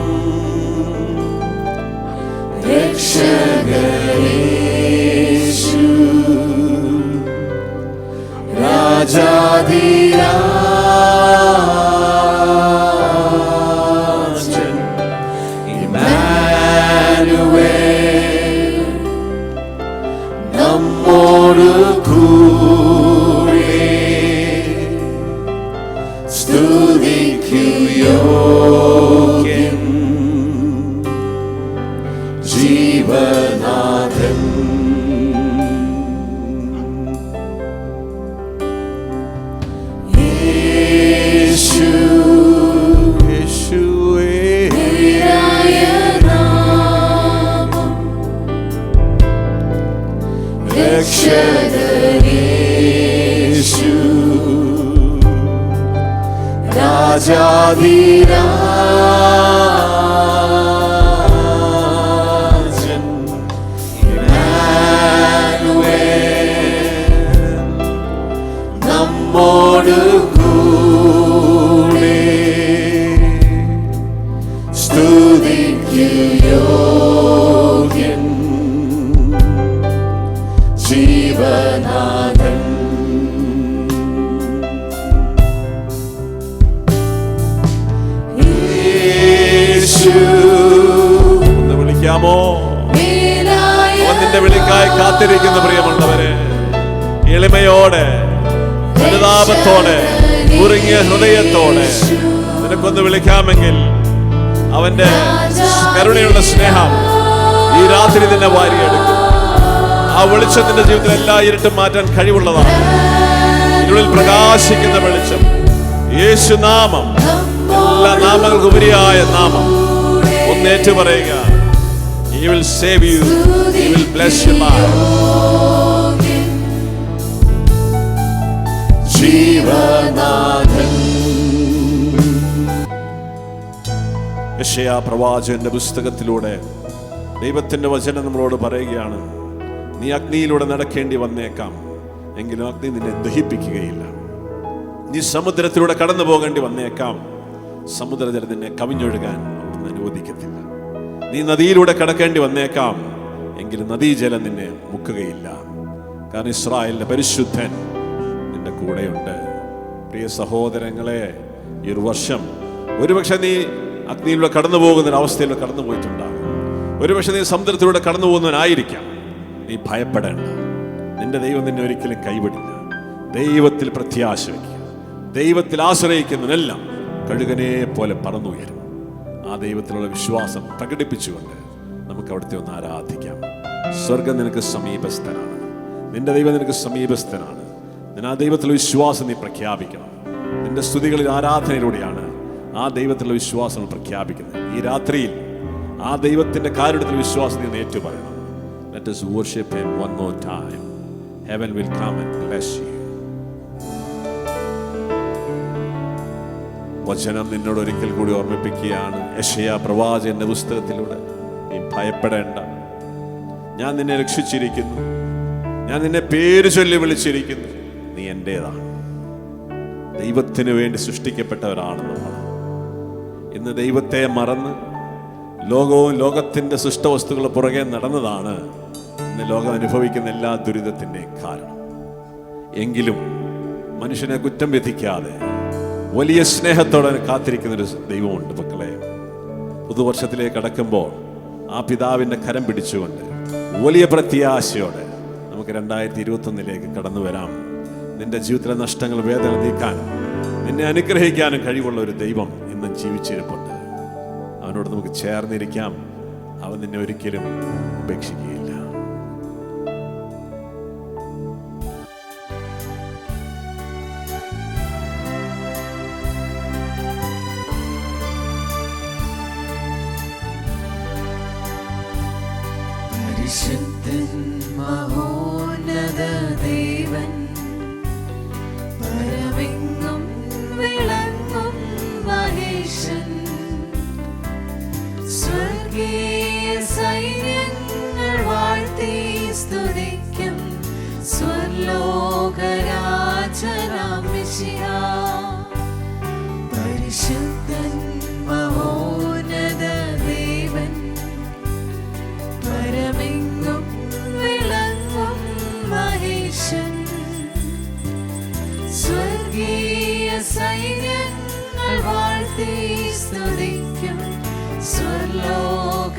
രക്ഷകനേശു രാജാധിരാജൻ ഇമ്മാനുവേൽ നമ്മോട് കൂടെ സ്തുതിക്കു യോഗ്യൻ ജീവനാഥൻ. യേശു യേശുവേ രക്ഷകനേശു രാജാധിരാജൻ ഇമ്മാനുവേൽ നമ്മോട് കൂടെ സ്തുതിക്കു യോഗ്യൻ ജീവനാഥൻ. യേശു ഒന്ന് വിളിക്കാമോ? അവൻ നിന്റെ വിളിക്കായി കാത്തിരിക്കുന്ന പ്രിയമുള്ളവരെ, എളിമയോടെ അനുതാപത്തോടെ ഉറങ്ങിയ ഹൃദയത്തോടെ നിനക്കൊന്ന് വിളിക്കാമെങ്കിൽ അവന്റെ കരുണയുള്ള സ്നേഹം ഈ രാത്രി നിന്നെ വാരിയെടുക്കും. ആ വെളിച്ചത്തിന്റെ ജീവിതത്തിൽ എല്ലാ ഇരുട്ടും മാറ്റാൻ കഴിവുള്ളതാണ്. ഇതിനുള്ളിൽ പ്രകാശിക്കുന്ന വെളിച്ചം യേശുനാമം, എല്ലാ നാമങ്ങൾക്ക് ഉപരിയായ നാമം. ഒന്ന് ഏറ്റു പറയുക, He will save you, He will bless your life. ജീവനാഥൻ. യെശയ്യാ പ്രവാചകന്റെ പുസ്തകത്തിലൂടെ ദൈവത്തിന്റെ വചനം നമ്മളോട് പറയുകയാണ്, നീ അഗ്നിയിലൂടെ നടക്കേണ്ടി വന്നേക്കാം, എങ്കിലും അഗ്നി നിന്നെ ദഹിപ്പിക്കുകയില്ല. നീ സമുദ്രത്തിലൂടെ കടന്നു പോകേണ്ടി വന്നേക്കാം, സമുദ്രജലം നിന്നെ കവിഞ്ഞൊഴുകാൻ അനുവദിക്കത്തില്ല. നീ നദിയിലൂടെ കടക്കേണ്ടി വന്നേക്കാം, എങ്കിലും നദീജലം നിന്നെ മുക്കുകയില്ല. കാരണം ഇസ്രായേലിന്റെ പരിശുദ്ധൻ നിന്റെ കൂടെയുണ്ട്. പ്രിയ സഹോദരങ്ങളെ, ഈ ഒരു വർഷം ഒരുപക്ഷെ നീ അഗ്നിയിലൂടെ കടന്നു പോകുന്ന അവസ്ഥയിലൂടെ കടന്നു പോയിട്ടുണ്ടാകും. ഒരുപക്ഷെ നീ സമുദ്രത്തിലൂടെ കടന്നു പോകുന്നവനായിരിക്കാം. നീ ഭയപ്പെടേണ്ട. നിന്റെ ദൈവം നിന്നെ ഒരിക്കലും കൈവിടില്ല. ദൈവത്തിൽ പ്രത്യാശ വയ്ക്കുക. ദൈവത്തിൽ ആശ്രയിക്കുന്നതിനെല്ലാം കഴുകനെ പോലെ പറന്നുയരും. ആ ദൈവത്തിലുള്ള വിശ്വാസം പ്രകടിപ്പിച്ചുകൊണ്ട് നമുക്ക് അവിടുത്തെ ഒന്ന് ആരാധിക്കാം. സ്വർഗം നിനക്ക് സമീപസ്ഥനാണ്. നിന്റെ ദൈവം നിനക്ക് സമീപസ്ഥനാണ്. ആ ദൈവത്തിലുള്ള വിശ്വാസം നീ പ്രഖ്യാപിക്കണം. നിന്റെ സ്തുതികളിൽ ആരാധനയിലൂടെയാണ് ആ ദൈവത്തിലുള്ള വിശ്വാസം പ്രഖ്യാപിക്കുന്നത്. ഈ രാത്രിയിൽ ആ ദൈവത്തിന്റെ കാരുണ്യത്തിൽ വിശ്വാസം നീ ഏറ്റുപറയണം. Let us worship Him one more time. Heaven will come and bless you. വചനം നിന്നോട് ഒരിക്കൽ കൂടി ഓർമ്മിപ്പിക്കുകയാണ്. യെശയ്യാ പ്രവാചകന്റെ പുസ്തകത്തിലൂടെ, നീ ഭയപ്പെടേണ്ട, ഞാൻ നിന്നെ രക്ഷിച്ചിരിക്കുന്നു, ഞാൻ നിന്നെ പേര് ചൊല്ലി വിളിച്ചിരിക്കുന്നു, നീ എന്റേതാണ്. ദൈവത്തിന് വേണ്ടി സൃഷ്ടിക്കപ്പെട്ടവരാണ് നമ്മൾ. ഇന്ന് ദൈവത്തെ മറന്ന് ലോകവും ലോകത്തിന്റെ സൃഷ്ടവസ്തുക്കൾ പുറകെ നടന്നതാണ് ഇന്ന് ലോകം അനുഭവിക്കുന്ന എല്ലാ ദുരിതത്തിൻ്റെയും കാരണം. എങ്കിലും മനുഷ്യനെ കുറ്റം വിധിക്കാതെ വലിയ സ്നേഹത്തോടെ കാത്തിരിക്കുന്നൊരു ദൈവമുണ്ട്. മക്കളെ, പുതുവർഷത്തിലേക്ക് കടക്കുമ്പോൾ ആ പിതാവിൻ്റെ കരം പിടിച്ചുകൊണ്ട് വലിയ പ്രത്യാശയോടെ നമുക്ക് 2021 കടന്നു വരാം. നിന്റെ ജീവിതത്തിലെ നഷ്ടങ്ങൾ, വേദന നീക്കാനും നിന്നെ അനുഗ്രഹിക്കാനും കഴിവുള്ള ഒരു ദൈവം ഇന്നും ജീവിച്ചിരിപ്പുണ്ട്. അവനോട് നമുക്ക് ചേർന്നിരിക്കാം. അവൻ നിന്നെ ഒരിക്കലും ഉപേക്ഷിക്കുകയില്ല. പരിശുദ്ധൻ മഹോന്നത ദേവൻ, പരമെങ്ങും വിളങ്ങും മഹേശൻ, സ്വർഗീയ സൈന്യങ്ങൾ വാഴ്ത്തി സ്തുതിക്കും സ്വർലോകരാജനാം മിശിഹാ. പരിശുദ്ധൻ മഹോന്നത ദേവൻ, പരമെങ്ങും വിളങ്ങും മഹേശൻ, സ്വർഗീയ സൈന്യങ്ങൾ വാഴ്ത്തി സ്തുതിക്കും സ്വർലോക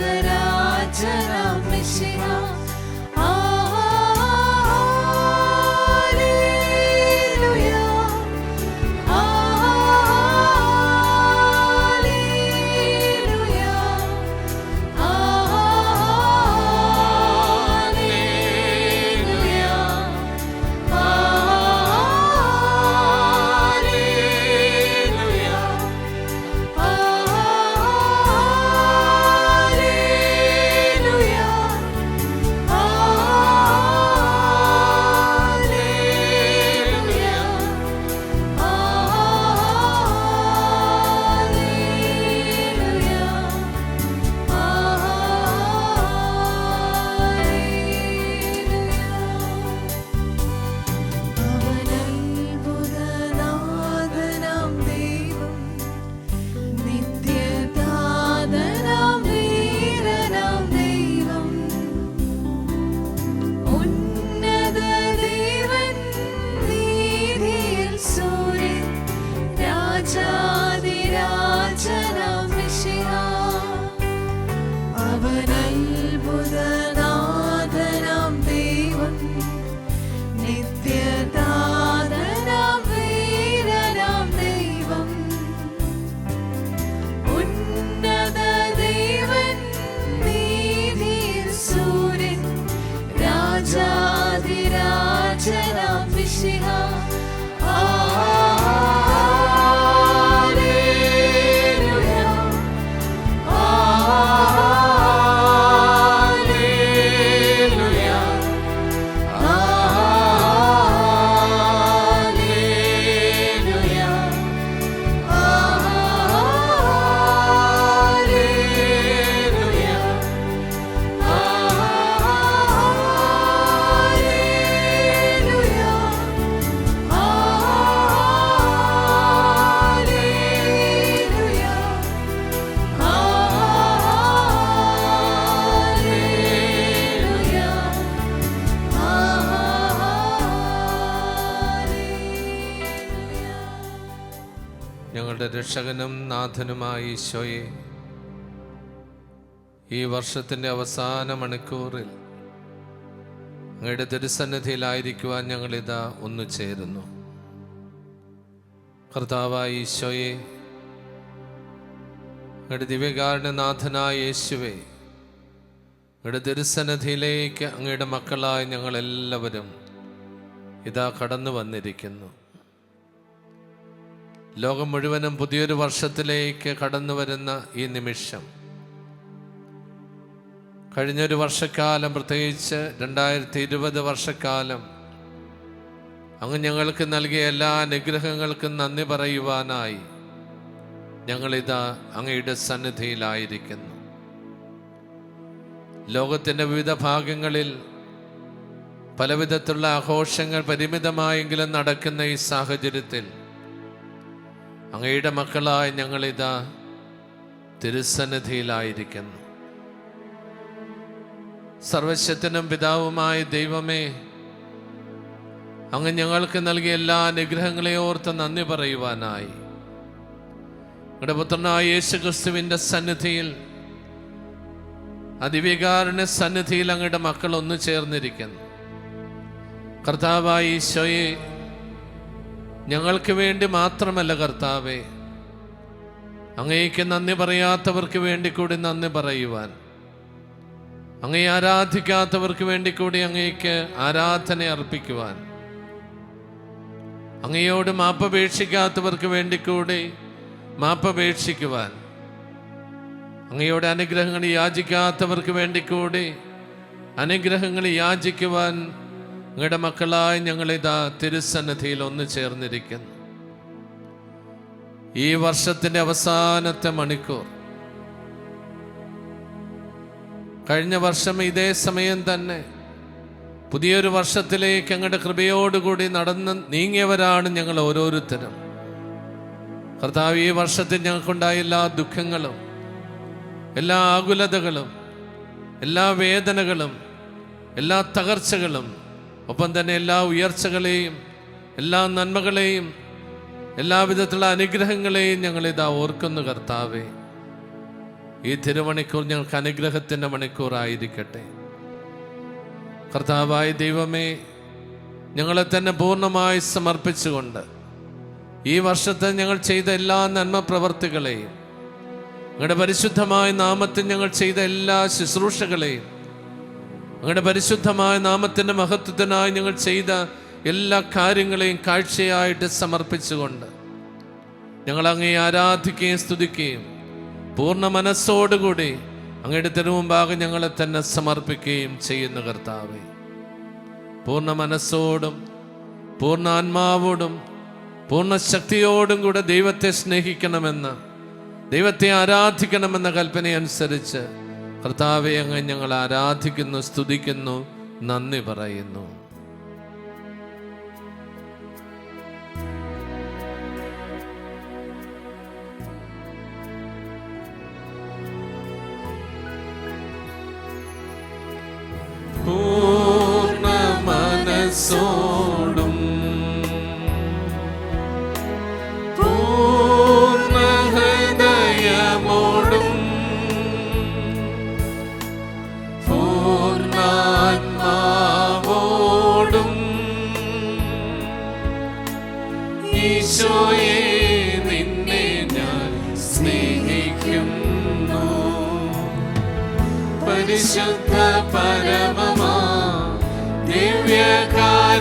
ഞങ്ങളുടെ രക്ഷകനും നാഥനുമായ ഈശോയെ, ഈ വർഷത്തിൻ്റെ അവസാന മണിക്കൂറിൽ അങ്ങയുടെ തിരുസന്നിധിയിലായിരിക്കുവാൻ ഞങ്ങളിതാ ഒന്നു ചേരുന്നു. കർത്താവായ ഈശോയെ, അങ്ങയുടെ ദിവ്യകാരുണ്യനാഥനായ യേശുവേ, അങ്ങയുടെ തിരുസന്നിധിയിലേക്ക് അങ്ങയുടെ മക്കളായ ഞങ്ങളെല്ലാവരും ഇതാ കടന്നു വന്നിരിക്കുന്നു. ലോകം മുഴുവനും പുതിയൊരു വർഷത്തിലേക്ക് കടന്നു വരുന്ന ഈ നിമിഷം, കഴിഞ്ഞൊരു വർഷക്കാലം, പ്രത്യേകിച്ച് 2020 വർഷക്കാലം അങ്ങ് ഞങ്ങൾക്ക് നൽകിയ എല്ലാ അനുഗ്രഹങ്ങൾക്കും നന്ദി പറയുവാനായി ഞങ്ങളിതാ അങ്ങയുടെ സന്നിധിയിലായിരിക്കുന്നു. ലോകത്തിൻ്റെ വിവിധ ഭാഗങ്ങളിൽ പലവിധത്തിലുള്ള ആഘോഷങ്ങൾ പരിമിതമായെങ്കിലും നടക്കുന്ന ഈ സാഹചര്യത്തിൽ അങ്ങയുടെ മക്കളായി ഞങ്ങളിതാ തിരുസന്നിധിയിലായിരിക്കുന്നു. സർവശക്തനും പിതാവുമായ ദൈവമേ, അങ്ങ് ഞങ്ങൾക്ക് നൽകിയ എല്ലാ അനുഗ്രഹങ്ങളെ ഓർത്ത് നന്ദി പറയുവാനായി അങ്ങയുടെ പുത്രനായ യേശുക്രിസ്തുവിൻ്റെ സന്നിധിയിൽ, അതിവികാരുണ്യ സന്നിധിയിൽ അങ്ങയുടെ മക്കൾ ഒന്നു ചേർന്നിരിക്കുന്നു. കർത്താവായ ഈശോയെ, ഞങ്ങൾക്ക് വേണ്ടി മാത്രമല്ല കർത്താവേ, അങ്ങേക്ക് നന്ദി പറയാത്തവർക്ക് വേണ്ടി കൂടി നന്ദി പറയുവാൻ, അങ്ങയെ ആരാധിക്കാത്തവർക്ക് വേണ്ടി കൂടി അങ്ങേക്ക് ആരാധന അർപ്പിക്കുവാൻ, അങ്ങയോട് മാപ്പപേക്ഷിക്കാത്തവർക്ക് വേണ്ടി കൂടി മാപ്പപേക്ഷിക്കുവാൻ, അങ്ങയോട് അനുഗ്രഹങ്ങൾ യാചിക്കാത്തവർക്ക് വേണ്ടി കൂടി അനുഗ്രഹങ്ങൾ യാചിക്കുവാൻ അങ്ങയുടെ മക്കളായി ഞങ്ങളിതാ തിരുസന്നിധിയിൽ ഒന്നു ചേർന്നിരിക്കുന്നു. ഈ വർഷത്തിൻ്റെ അവസാനത്തെ മണിക്കൂർ, കഴിഞ്ഞ വർഷം ഇതേ സമയം തന്നെ പുതിയൊരു വർഷത്തിലേക്ക് അങ്ങയുടെ കൃപയോടുകൂടി നടന്ന് നീങ്ങിയവരാണ് ഞങ്ങൾ ഓരോരുത്തരും. കർത്താവ്, ഈ വർഷത്തിൽ ഞങ്ങൾക്കുണ്ടായ എല്ലാ ദുഃഖങ്ങളും, എല്ലാ ആകുലതകളും, എല്ലാ വേദനകളും, എല്ലാ തകർച്ചകളും, ഒപ്പം തന്നെ എല്ലാ ഉയർച്ചകളെയും, എല്ലാ നന്മകളെയും, എല്ലാവിധത്തിലുള്ള അനുഗ്രഹങ്ങളെയും ഞങ്ങളിതാ ഓർക്കുന്നു. കർത്താവേ, ഈ തിരുമണിക്കൂർ ഞങ്ങൾക്ക് അനുഗ്രഹത്തിൻ്റെ മണിക്കൂറായിരിക്കട്ടെ. കർത്താവായ ദൈവമേ, ഞങ്ങളെ തന്നെ പൂർണ്ണമായി സമർപ്പിച്ചുകൊണ്ട് ഈ വർഷത്തെ ഞങ്ങൾ ചെയ്ത എല്ലാ നന്മ പ്രവർത്തികളെയും, അങ്ങയുടെ പരിശുദ്ധമായ നാമത്തിൽ ഞങ്ങൾ ചെയ്ത എല്ലാ ശുശ്രൂഷകളെയും, അങ്ങയുടെ പരിശുദ്ധമായ നാമത്തിൻ്റെ മഹത്വത്തിനായി ഞങ്ങൾ ചെയ്ത എല്ലാ കാര്യങ്ങളെയും കാഴ്ചയായിട്ട് സമർപ്പിച്ചുകൊണ്ട് ഞങ്ങൾ അങ്ങയെ ആരാധിക്കുകയും സ്തുതിക്കുകയും പൂർണ്ണ മനസ്സോടുകൂടി അങ്ങയുടെ തിരുമുമ്പാകെ ഞങ്ങളെ തന്നെ സമർപ്പിക്കുകയും ചെയ്യുന്ന കർത്താവേ, പൂർണ്ണ മനസ്സോടും പൂർണ്ണ ആത്മാവോടും പൂർണ്ണ ശക്തിയോടും കൂടെ ദൈവത്തെ സ്നേഹിക്കണമെന്ന്, ദൈവത്തെ ആരാധിക്കണമെന്ന കൽപ്പനയനുസരിച്ച് കർത്താവെ അങ്ങ് ഞങ്ങൾ ആരാധിക്കുന്നു, സ്തുതിക്കുന്നു, നന്ദി പറയുന്നു. പൂർണ്ണ മനസ്സോടും പൂർണ്ണ ഹൃദയമോടും പൂർണ്ണാത്മാവോടും ഈശോയെ നിന്നെ ഞാൻ സ്നേഹിക്കുന്നു. പരിശുദ്ധ പരമമാ ദിവ്യകാരുണ്യമേ,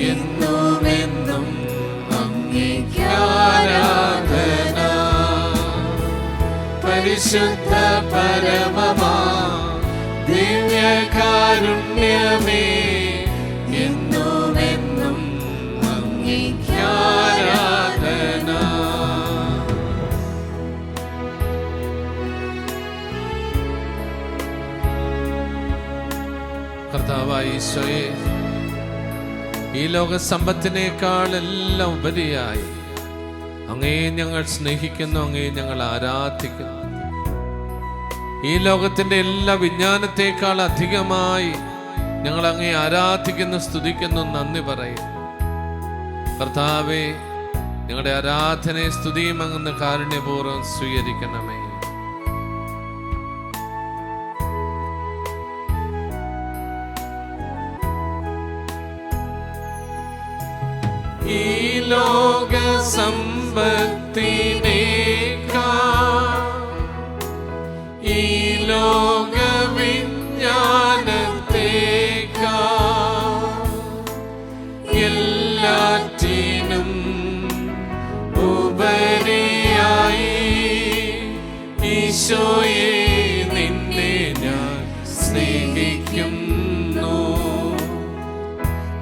എന്നുമെന്നും അങ്ങേക്ക് ആരാധന. പരിശുദ്ധ പരമമാ ദിവ്യകാരുണ്യമേ, എന്നുമെന്നും അങ്ങേക്ക് ആരാധന. കർത്താവായ ഈശോയെ, ഈ ലോക സമ്പത്തിനേക്കാൾ എല്ലാം ഉപരിയായി അങ്ങയെ ഞങ്ങൾ സ്നേഹിക്കുന്നു, അങ്ങയെ ഞങ്ങൾ ആരാധിക്കുന്നു. ഈ ലോകത്തിന്റെ എല്ലാ വിജ്ഞാനത്തെക്കാൾ അധികമായി ഞങ്ങൾ അങ്ങയെ ആരാധിക്കുന്നു, സ്തുതിക്കുന്നു, നന്ദി പറയും. കർത്താവേ, ഞങ്ങളുടെ ആരാധനയെ സ്തുതിയും അങ്ങ് കാരുണ്യപൂർവ്വം സ്വീകരിക്കണമേ. ഈ ലോക സമ്പത്തിനേക്കാൾ ഈ ലോക വിജ്ഞാനത്തേക്കാൾ എല്ലാറ്റിനും ഉപരിയായി ഈശോയെ നിന്നെ ഞാൻ സ്നേഹിക്കുന്നു.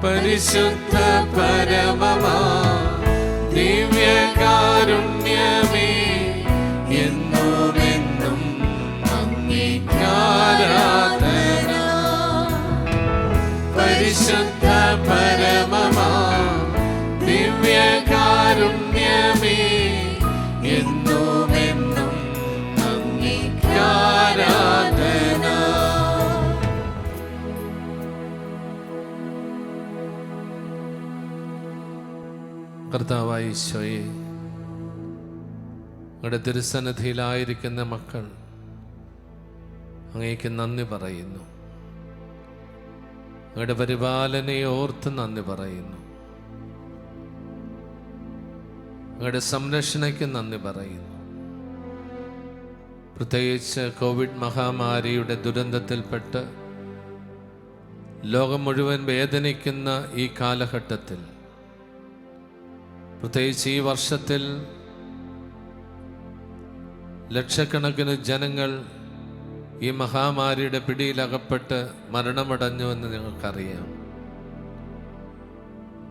പരിശുദ്ധ പരമമാ ദിവ്യകാരുണ്യമേ, എന്നുമെന്നും അങ്ങേക്കാരാധന. പരിശുദ്ധ പരമമാ ദിവ്യകാരുണ്യമേ, എന്നുമെന്നും അങ്ങേക്കാരാധന. കർത്താവായ ഈശോയെ, അങ്ങയുടെ തിരുസന്നിധിയിലായിരിക്കുന്ന മക്കൾ അങ്ങേക്ക് നന്ദി പറയുന്നു. അങ്ങയുടെ പരിപാലനയെ ഓർത്ത് നന്ദി പറയുന്നു. അങ്ങയുടെ സംരക്ഷണയ്ക്ക് നന്ദി പറയുന്നു. പ്രത്യേകിച്ച് കോവിഡ് മഹാമാരിയുടെ ദുരന്തത്തിൽപ്പെട്ട് ലോകം മുഴുവൻ വേദനിക്കുന്ന ഈ കാലഘട്ടത്തിൽ, പ്രത്യേകിച്ച് ഈ വർഷത്തിൽ ലക്ഷക്കണക്കിന് ജനങ്ങൾ ഈ മഹാമാരിയുടെ പിടിയിലകപ്പെട്ട് മരണമടഞ്ഞുവെന്ന് ഞങ്ങൾക്കറിയാം.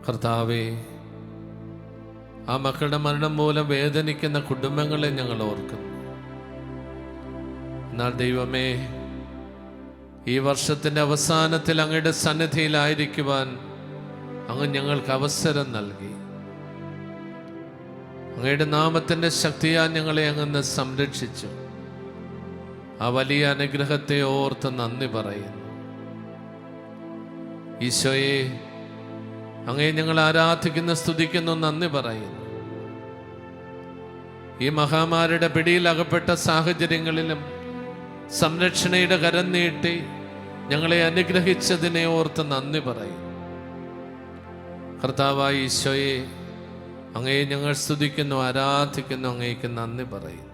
കർത്താവേ, ആ മക്കളുടെ മരണം മൂലം വേദനിക്കുന്ന കുടുംബങ്ങളെ ഞങ്ങൾ ഓർക്കുന്നു. എന്നാൽ ദൈവമേ, ഈ വർഷത്തിൻ്റെ അവസാനത്തിൽ അങ്ങയുടെ സന്നിധിയിലായിരിക്കുവാൻ അങ്ങ് ഞങ്ങൾക്ക് അവസരം നൽകി. അങ്ങയുടെ നാമത്തിൻ്റെ ശക്തിയാൽ ഞങ്ങളെ അങ്ങ് സംരക്ഷിച്ചു. ആ വലിയ അനുഗ്രഹത്തെ ഓർത്ത് നന്ദി പറയുന്നു. ഈശോയെ, അങ്ങയെ ഞങ്ങൾ ആരാധിക്കുന്ന സ്തുതിക്കുന്നു, നന്ദി പറയുന്നു. ഈ മഹാമാരിയുടെ പിടിയിൽ അകപ്പെട്ട സാഹചര്യങ്ങളിലും സംരക്ഷണയുടെ കരം നീട്ടി ഞങ്ങളെ അനുഗ്രഹിച്ചതിനെ ഓർത്ത് നന്ദി പറയുന്നു. കർത്താവായ ഈശോയെ, അങ്ങയെ ഞങ്ങൾ സ്തുതിക്കുന്നു, ആരാധിക്കുന്നു, അങ്ങേക്ക് നന്ദി പറയുന്നു.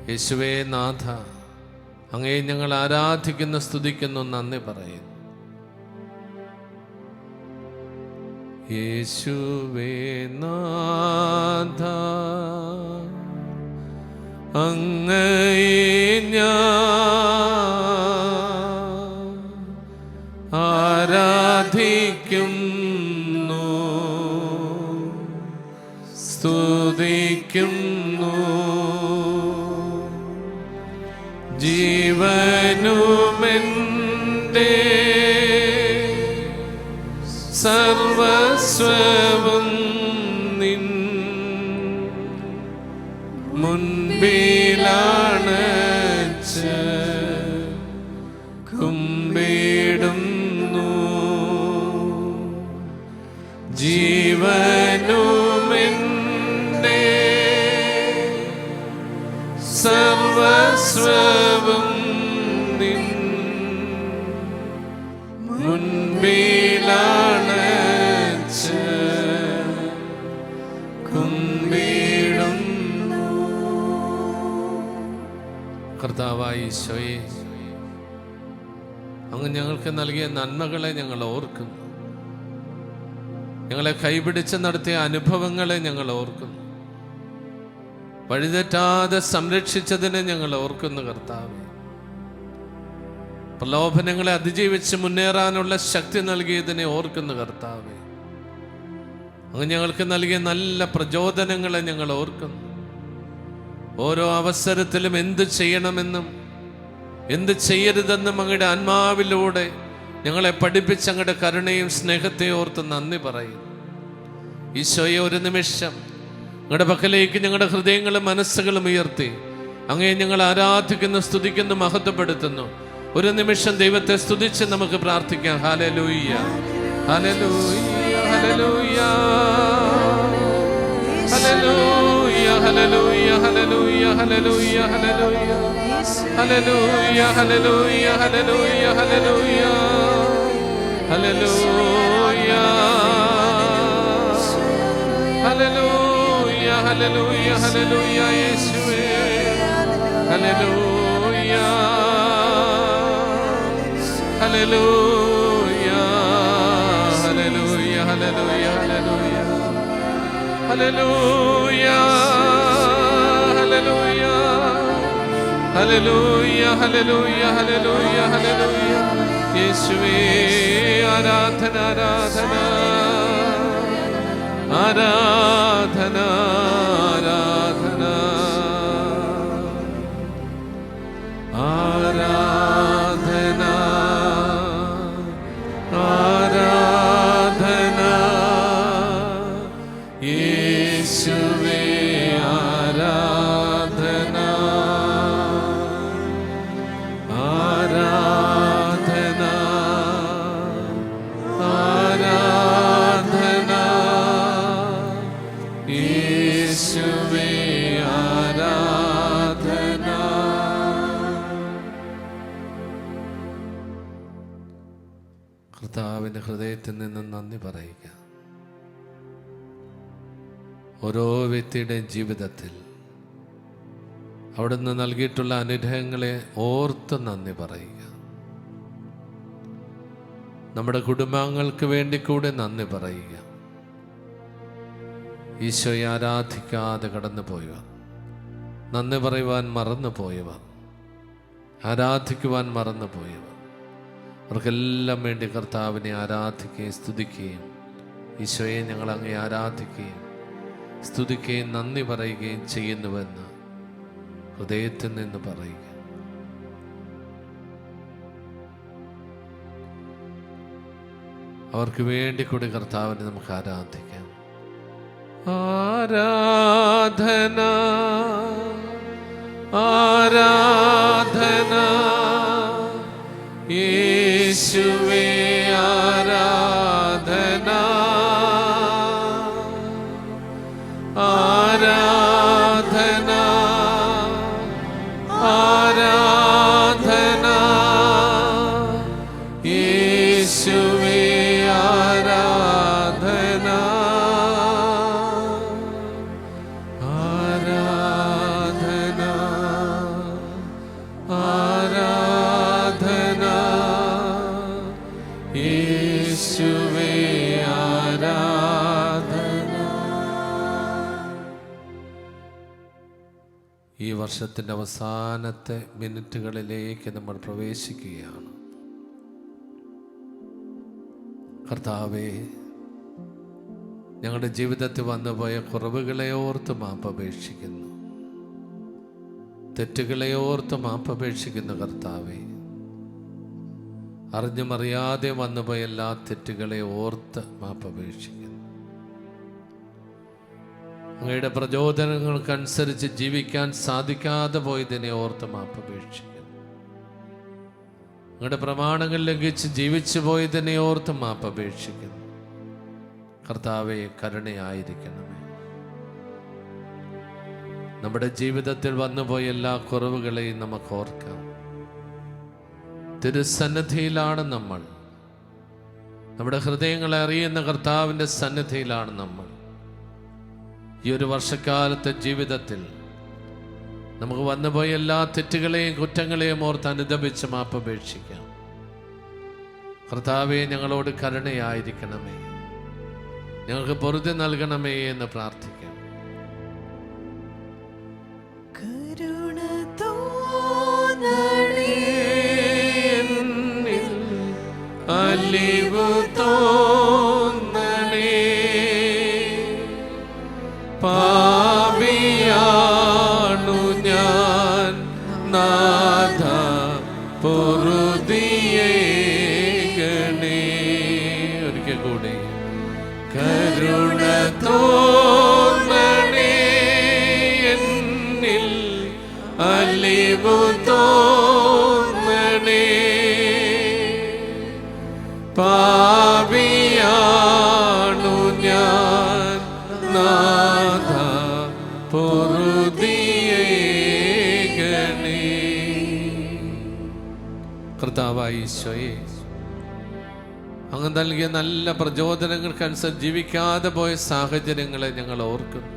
യേശുവേ നാഥ, അങ്ങയെ ഞങ്ങൾ ആരാധിക്കുന്നു, സ്തുതിക്കുന്നു, നന്ദി പറയുന്നു. യേശുവേ നാഥ, അങ്ങയെ ഞാൻ ആരാധിക്കുന്നു, സ്തുതിക്കുന്നു. ജീവനുമെൻ്റെ സർവസ്വവും നിൻ മുൻപിലാണച്ച് കുമ്പിടുന്നു. ജീവനുമെൻ്റെ സർവസ്വവും നിൻ മുൻപിലാണച്ച് കുമ്പിടുന്നു. കർത്താവായ ഈശോയെ, അങ്ങ് ഞങ്ങൾക്ക് നൽകിയ നന്മകളെ ഞങ്ങൾ ഓർക്കുന്നു. ഞങ്ങളെ കൈപിടിച്ച് നടത്തിയ അനുഭവങ്ങളെ ഞങ്ങൾ ഓർക്കുന്നു. വഴിതെറ്റാതെ സംരക്ഷിച്ചതിനെ ഞങ്ങൾ ഓർക്കുന്നു. കർത്താവേ, പ്രലോഭനങ്ങളെ അതിജീവിച്ച് മുന്നേറാനുള്ള ശക്തി നൽകിയതിനെ ഓർക്കുന്നു. കർത്താവേ, അങ്ങ് ഞങ്ങൾക്ക് നൽകിയ നല്ല പ്രചോദനങ്ങളെ ഞങ്ങൾ ഓർക്കുന്നു. ഓരോ അവസരത്തിലും എന്ത് ചെയ്യണമെന്നും എന്ത് ചെയ്യരുതെന്നും അങ്ങയുടെ ആത്മാവിലൂടെ ഞങ്ങളെ പഠിപ്പിച്ച് അങ്ങയുടെ കരുണയും സ്നേഹത്തെ ഓർത്ത് നന്ദി പറയും. ഈശോയെ, ഒരു നിമിഷം അങ്ങയുടെ പക്കലേക്ക് ഞങ്ങളുടെ ഹൃദയങ്ങളും മനസ്സുകളും ഉയർത്തി അങ്ങയെ ഞങ്ങൾ ആരാധിക്കുന്നു, സ്തുതിക്കുന്നു, മഹത്വപ്പെടുത്തുന്നു. ഒരു നിമിഷം ദൈവത്തെ സ്തുതിച്ച് നമുക്ക് പ്രാർത്ഥിക്കാം. Hallelujah, hallelujah, hallelujah. hallelujah. Hallelujah, hallelujah, hallelujah, hallelujah, hallelujah. Hallelujah, hallelujah, hallelujah, hallelujah. Hallelujah. Hallelujah, hallelujah, hallelujah, യേശുവേ. Hallelujah. Hallelujah. Hallelujah, hallelujah, hallelujah. Hallelujah. Hallelujah. Hallelujah, hallelujah, hallelujah, hallelujah. യേശുവേ ആരാധന ആരാധന ആരാധന ആരാധന ആരാധന ആരാധന യേശുവേ ആരാധന ആരാധന ആരാധന യേശുവേ ആരാധന. കർത്താവിൻ്റെ ഹൃദയത്തിൽ നിന്ന് നന്ദി പറയുക. ഓരോ വ്യക്തിയുടെയും ജീവിതത്തിൽ അവിടുന്ന് നൽകിയിട്ടുള്ള അനുഗ്രഹങ്ങളെ ഓർത്ത് നന്ദി പറയുക. നമ്മുടെ കുടുംബാംഗങ്ങൾക്ക് വേണ്ടി കൂടെ നന്ദി പറയുക. ഈശോയെ ആരാധിക്കാതെ കടന്നു പോയവർ, നന്ദി പറയുവാൻ മറന്നു പോയവർ, ആരാധിക്കുവാൻ മറന്നു പോയവർ, അവർക്കെല്ലാം വേണ്ടി കർത്താവിനെ ആരാധിക്കുകയും സ്തുതിക്കുകയും ഈശോയെ ഞങ്ങൾ അങ്ങേ ആരാധിക്കുകയും സ്തുതിക്കുകയും നന്ദി പറയുകയും ചെയ്യുന്നുവെന്ന് ഹൃദയത്തിൽ നിന്ന് പറയുക. അവർക്ക് വേണ്ടി കൂടി കർത്താവിനെ നമുക്ക് ആരാധിക്കാം. ആരാധന ആരാധന യേശുവേ ആരാധന ആരാധന ആരാധന യേശുവേ ആരാധന ആരാധന ആരാധന യേശുവേ ആരാധന. ഈ വർഷത്തിൻ്റെ അവസാനത്തെ മിനിറ്റുകളിലേക്ക് നമ്മൾ പ്രവേശിക്കുകയാണ്. കർത്താവേ, ഞങ്ങളുടെ ജീവിതത്തിൽ വന്നുപോയ കുറവുകളെ ഓർത്ത് മാപ്പപേക്ഷിക്കുന്നു, തെറ്റുകളെ ഓർത്ത് മാപ്പപേക്ഷിക്കുന്നു. കർത്താവേ, അറിഞ്ഞും അറിയാതെ വന്നുപോയ എല്ലാ തെറ്റുകളെ ഓർത്ത് മാപ്പപേക്ഷിക്കുന്നു. അങ്ങയുടെ പ്രചോദനങ്ങൾക്കനുസരിച്ച് ജീവിക്കാൻ സാധിക്കാതെ പോയതിനെ ഓർത്ത് മാപ്പപേക്ഷിക്കുന്നു. അങ്ങയുടെ പ്രമാണങ്ങൾ ലംഘിച്ച് ജീവിച്ചു പോയതിനെ ഓർത്ത് മാപ്പപേക്ഷിക്കുന്നു. കർത്താവേ, കരുണയായിരിക്കണമേ. നമ്മുടെ ജീവിതത്തിൽ വന്നുപോയ എല്ലാ കുറവുകളെയും നമുക്ക് ഓർക്കാം. തിരുസന്നിധിയിലാണ് നമ്മൾ. നമ്മുടെ ഹൃദയങ്ങളെ അറിയുന്ന കർത്താവിൻ്റെ സന്നിധിയിലാണ് നമ്മൾ. ഈ ഒരു വർഷക്കാലത്തെ ജീവിതത്തിൽ നമുക്ക് വന്നുപോയ എല്ലാ തെറ്റുകളെയും കുറ്റങ്ങളെയും ഓർത്ത് അനുദപിച്ച് മാപ്പപേക്ഷിക്കാം. കർത്താവേ, ഞങ്ങളോട് കരുണയായിരിക്കണമേ, ഞങ്ങൾക്ക് പൊറുതി നൽകണമേ എന്ന് പ്രാർത്ഥിക്കാം. കരുണ തോന്നണേ എന്നിൽ അലിവു തോന്നണേ, പാപിയാണു ഞാൻ നാഥ, പൊറുതിയേകണേ. ഒരിക്കൽ കൂടി കരുണ തോന്നണേ എന്നിൽ അലിവു തോന്നണേ, പാപിയാണു കർത്താവായ ഈശോയെ, അങ്ങ് നൽകിയ നല്ല പ്രചോദനങ്ങൾക്കനുസരിച്ച് ജീവിക്കാതെ പോയ സാഹചര്യങ്ങളെ ഞങ്ങൾ ഓർക്കുന്നു.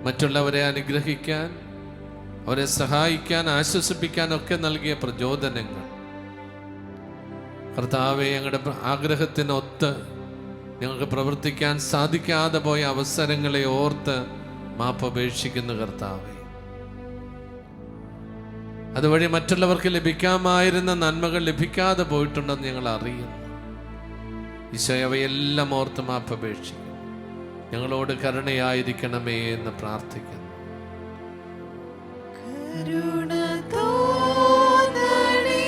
മറ്റുള്ളവരെ അനുഗ്രഹിക്കാൻ, അവരെ സഹായിക്കാൻ, ആശ്വസിപ്പിക്കാൻ ഒക്കെ നൽകിയ പ്രചോദനങ്ങൾ കർത്താവെ, ഞങ്ങളുടെ ആഗ്രഹത്തിനൊത്ത് ഞങ്ങൾക്ക് പ്രവർത്തിക്കാൻ സാധിക്കാതെ പോയ അവസരങ്ങളെ ഓർത്ത് മാപ്പപേക്ഷിക്കുന്നു കർത്താവെ. അതുവഴി മറ്റുള്ളവർക്ക് ലഭിക്കാമായിരുന്ന നന്മകൾ ലഭിക്കാതെ പോയിട്ടുണ്ടെന്ന് ഞങ്ങൾ അറിയുന്നു. ഈശോ, അവയെല്ലാം ഓർത്ത് മാപ്പപേക്ഷിക്കുന്നു. ഞങ്ങളോട് കരുണയായിരിക്കണമേ എന്ന് പ്രാർത്ഥിക്കുന്നു. കരുണ തോന്നണേ,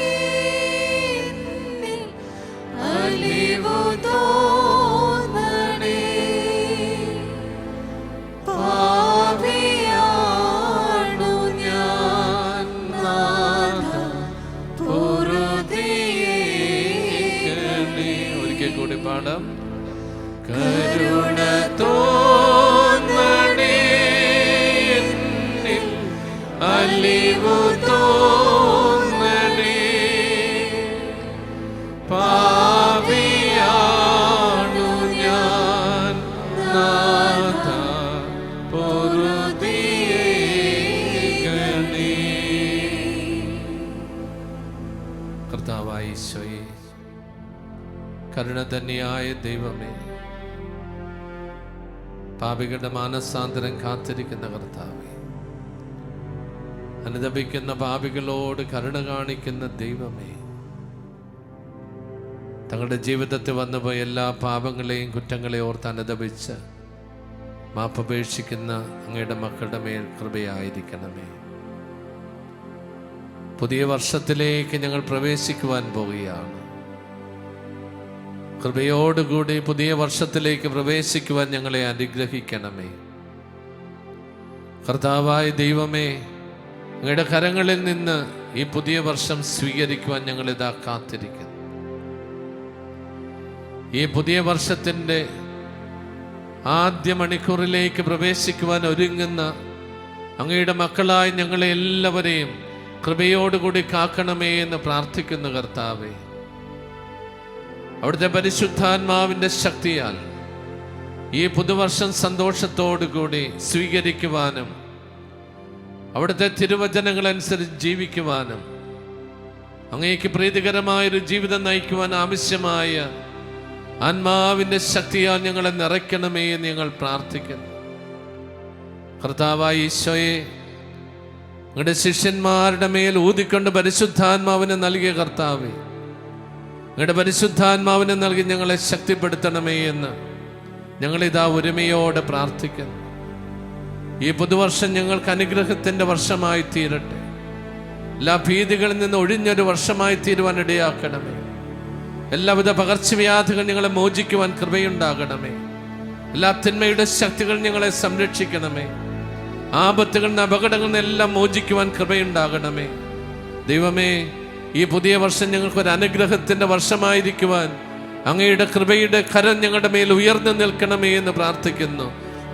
അലിവു തോന്നണേ, പാപിയാണു ഞാൻ നാഥ, പൊറുതിയേകണേ. ഒരിക്കൽ കൂടി പാടാം. കരുണ തോന്നണേ, അലിവു തോന്നണേ, പാപിയാണു ഞാൻ നാഥ, പൊറുതിയേകണേ. കർത്താവായ ഈശോയെ, കരുണ തന്നെയായ ദൈവമേ, പാപികളുടെ മാനസാന്തരം കാത്തിരിക്കുന്ന കർത്താവേ, അനുതപിക്കുന്ന പാപികളോട് കരുണ കാണിക്കുന്ന ദൈവമേ, തങ്ങളുടെ ജീവിതത്തിൽ വന്നുപോയ എല്ലാ പാപങ്ങളെയും കുറ്റങ്ങളെയും ഓർത്ത് അനുതപിച്ച് മാപ്പപേക്ഷിക്കുന്ന അങ്ങയുടെ മക്കളുടെ മേൽ കൃപയായിരിക്കണമേ. പുതിയ വർഷത്തിലേക്ക് ഞങ്ങൾ പ്രവേശിക്കുവാൻ പോവുകയാണ്. കൃപയോടുകൂടി പുതിയ വർഷത്തിലേക്ക് പ്രവേശിക്കുവാൻ ഞങ്ങളെ അനുഗ്രഹിക്കണമേ. കർത്താവായ ദൈവമേ, അങ്ങയുടെ കരങ്ങളിൽ നിന്ന് ഈ പുതിയ വർഷം സ്വീകരിക്കുവാൻ ഞങ്ങളിതാ കാത്തിരിക്കുന്നു. ഈ പുതിയ വർഷത്തിൻ്റെ ആദ്യ മണിക്കൂറിലേക്ക് പ്രവേശിക്കുവാൻ ഒരുങ്ങുന്ന അങ്ങയുടെ മക്കളായി ഞങ്ങളെ എല്ലാവരെയും കൃപയോടുകൂടി കാക്കണമേ എന്ന് പ്രാർത്ഥിക്കുന്നു കർത്താവേ. അവിടുത്തെ പരിശുദ്ധാത്മാവിൻ്റെ ശക്തിയാൽ ഈ പുതുവർഷം സന്തോഷത്തോടുകൂടി സ്വീകരിക്കുവാനും അവിടുത്തെ തിരുവചനങ്ങളനുസരിച്ച് ജീവിക്കുവാനും അങ്ങേക്ക് പ്രീതികരമായൊരു ജീവിതം നയിക്കുവാൻ ആവശ്യമായ ആത്മാവിൻ്റെ ശക്തിയാൽ ഞങ്ങളെ നിറയ്ക്കണമേ എന്ന് ഞങ്ങൾ പ്രാർത്ഥിക്കുന്നു. കർത്താവായ ഈശോയെ, അങ്ങയുടെ ശിഷ്യന്മാരുടെ മേൽ ഊതിക്കൊണ്ട് പരിശുദ്ധാത്മാവിനെ നൽകിയ കർത്താവേ, അങ്ങയുടെ പരിശുദ്ധാത്മാവിനെ നൽകി ഞങ്ങളെ ശക്തിപ്പെടുത്തണമേ എന്ന് ഞങ്ങളിതാ ഒരുമയോടെ പ്രാർത്ഥിക്കുന്നു. ഈ പുതുവർഷം ഞങ്ങൾക്ക് അനുഗ്രഹത്തിൻ്റെ വർഷമായി തീരട്ടെ. എല്ലാ ഭീതികളിൽ നിന്ന് ഒഴിഞ്ഞൊരു വർഷമായി തീരുവാൻ ഇടയാക്കണമേ. എല്ലാവിധ പകർച്ചവ്യാധികൾ ഞങ്ങളെ മോചിക്കുവാൻ കൃപയുണ്ടാകണമേ. എല്ലാ തിന്മയുടെ ശക്തികൾ ഞങ്ങളെ സംരക്ഷിക്കണമേ. ആപത്തുകളിൽ നിന്ന് അപകടങ്ങളിൽ നിന്നെല്ലാം മോചിക്കുവാൻ കൃപയുണ്ടാകണമേ. ദൈവമേ, ഈ പുതിയ വർഷം ഞങ്ങൾക്കൊരു അനുഗ്രഹത്തിൻ്റെ വർഷമായിരിക്കുവാൻ അങ്ങയുടെ കൃപയുടെ കരം ഞങ്ങളുടെ മേൽ ഉയർന്നു നിൽക്കണമേ എന്ന് പ്രാർത്ഥിക്കുന്നു.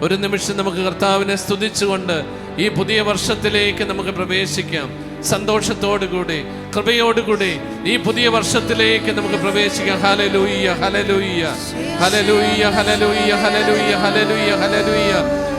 ഒരു നിമിഷം നമുക്ക് കർത്താവിനെ സ്തുതിച്ചുകൊണ്ട് ഈ പുതിയ വർഷത്തിലേക്ക് നമുക്ക് പ്രവേശിക്കാം. സന്തോഷത്തോടുകൂടി കൃപയോടുകൂടി ഈ പുതിയ വർഷത്തിലേക്ക് നമുക്ക് പ്രവേശിക്കാം. Hallelujah, hallelujah, hallelujah, hallelujah, hallelujah, hallelujah, hallelujah.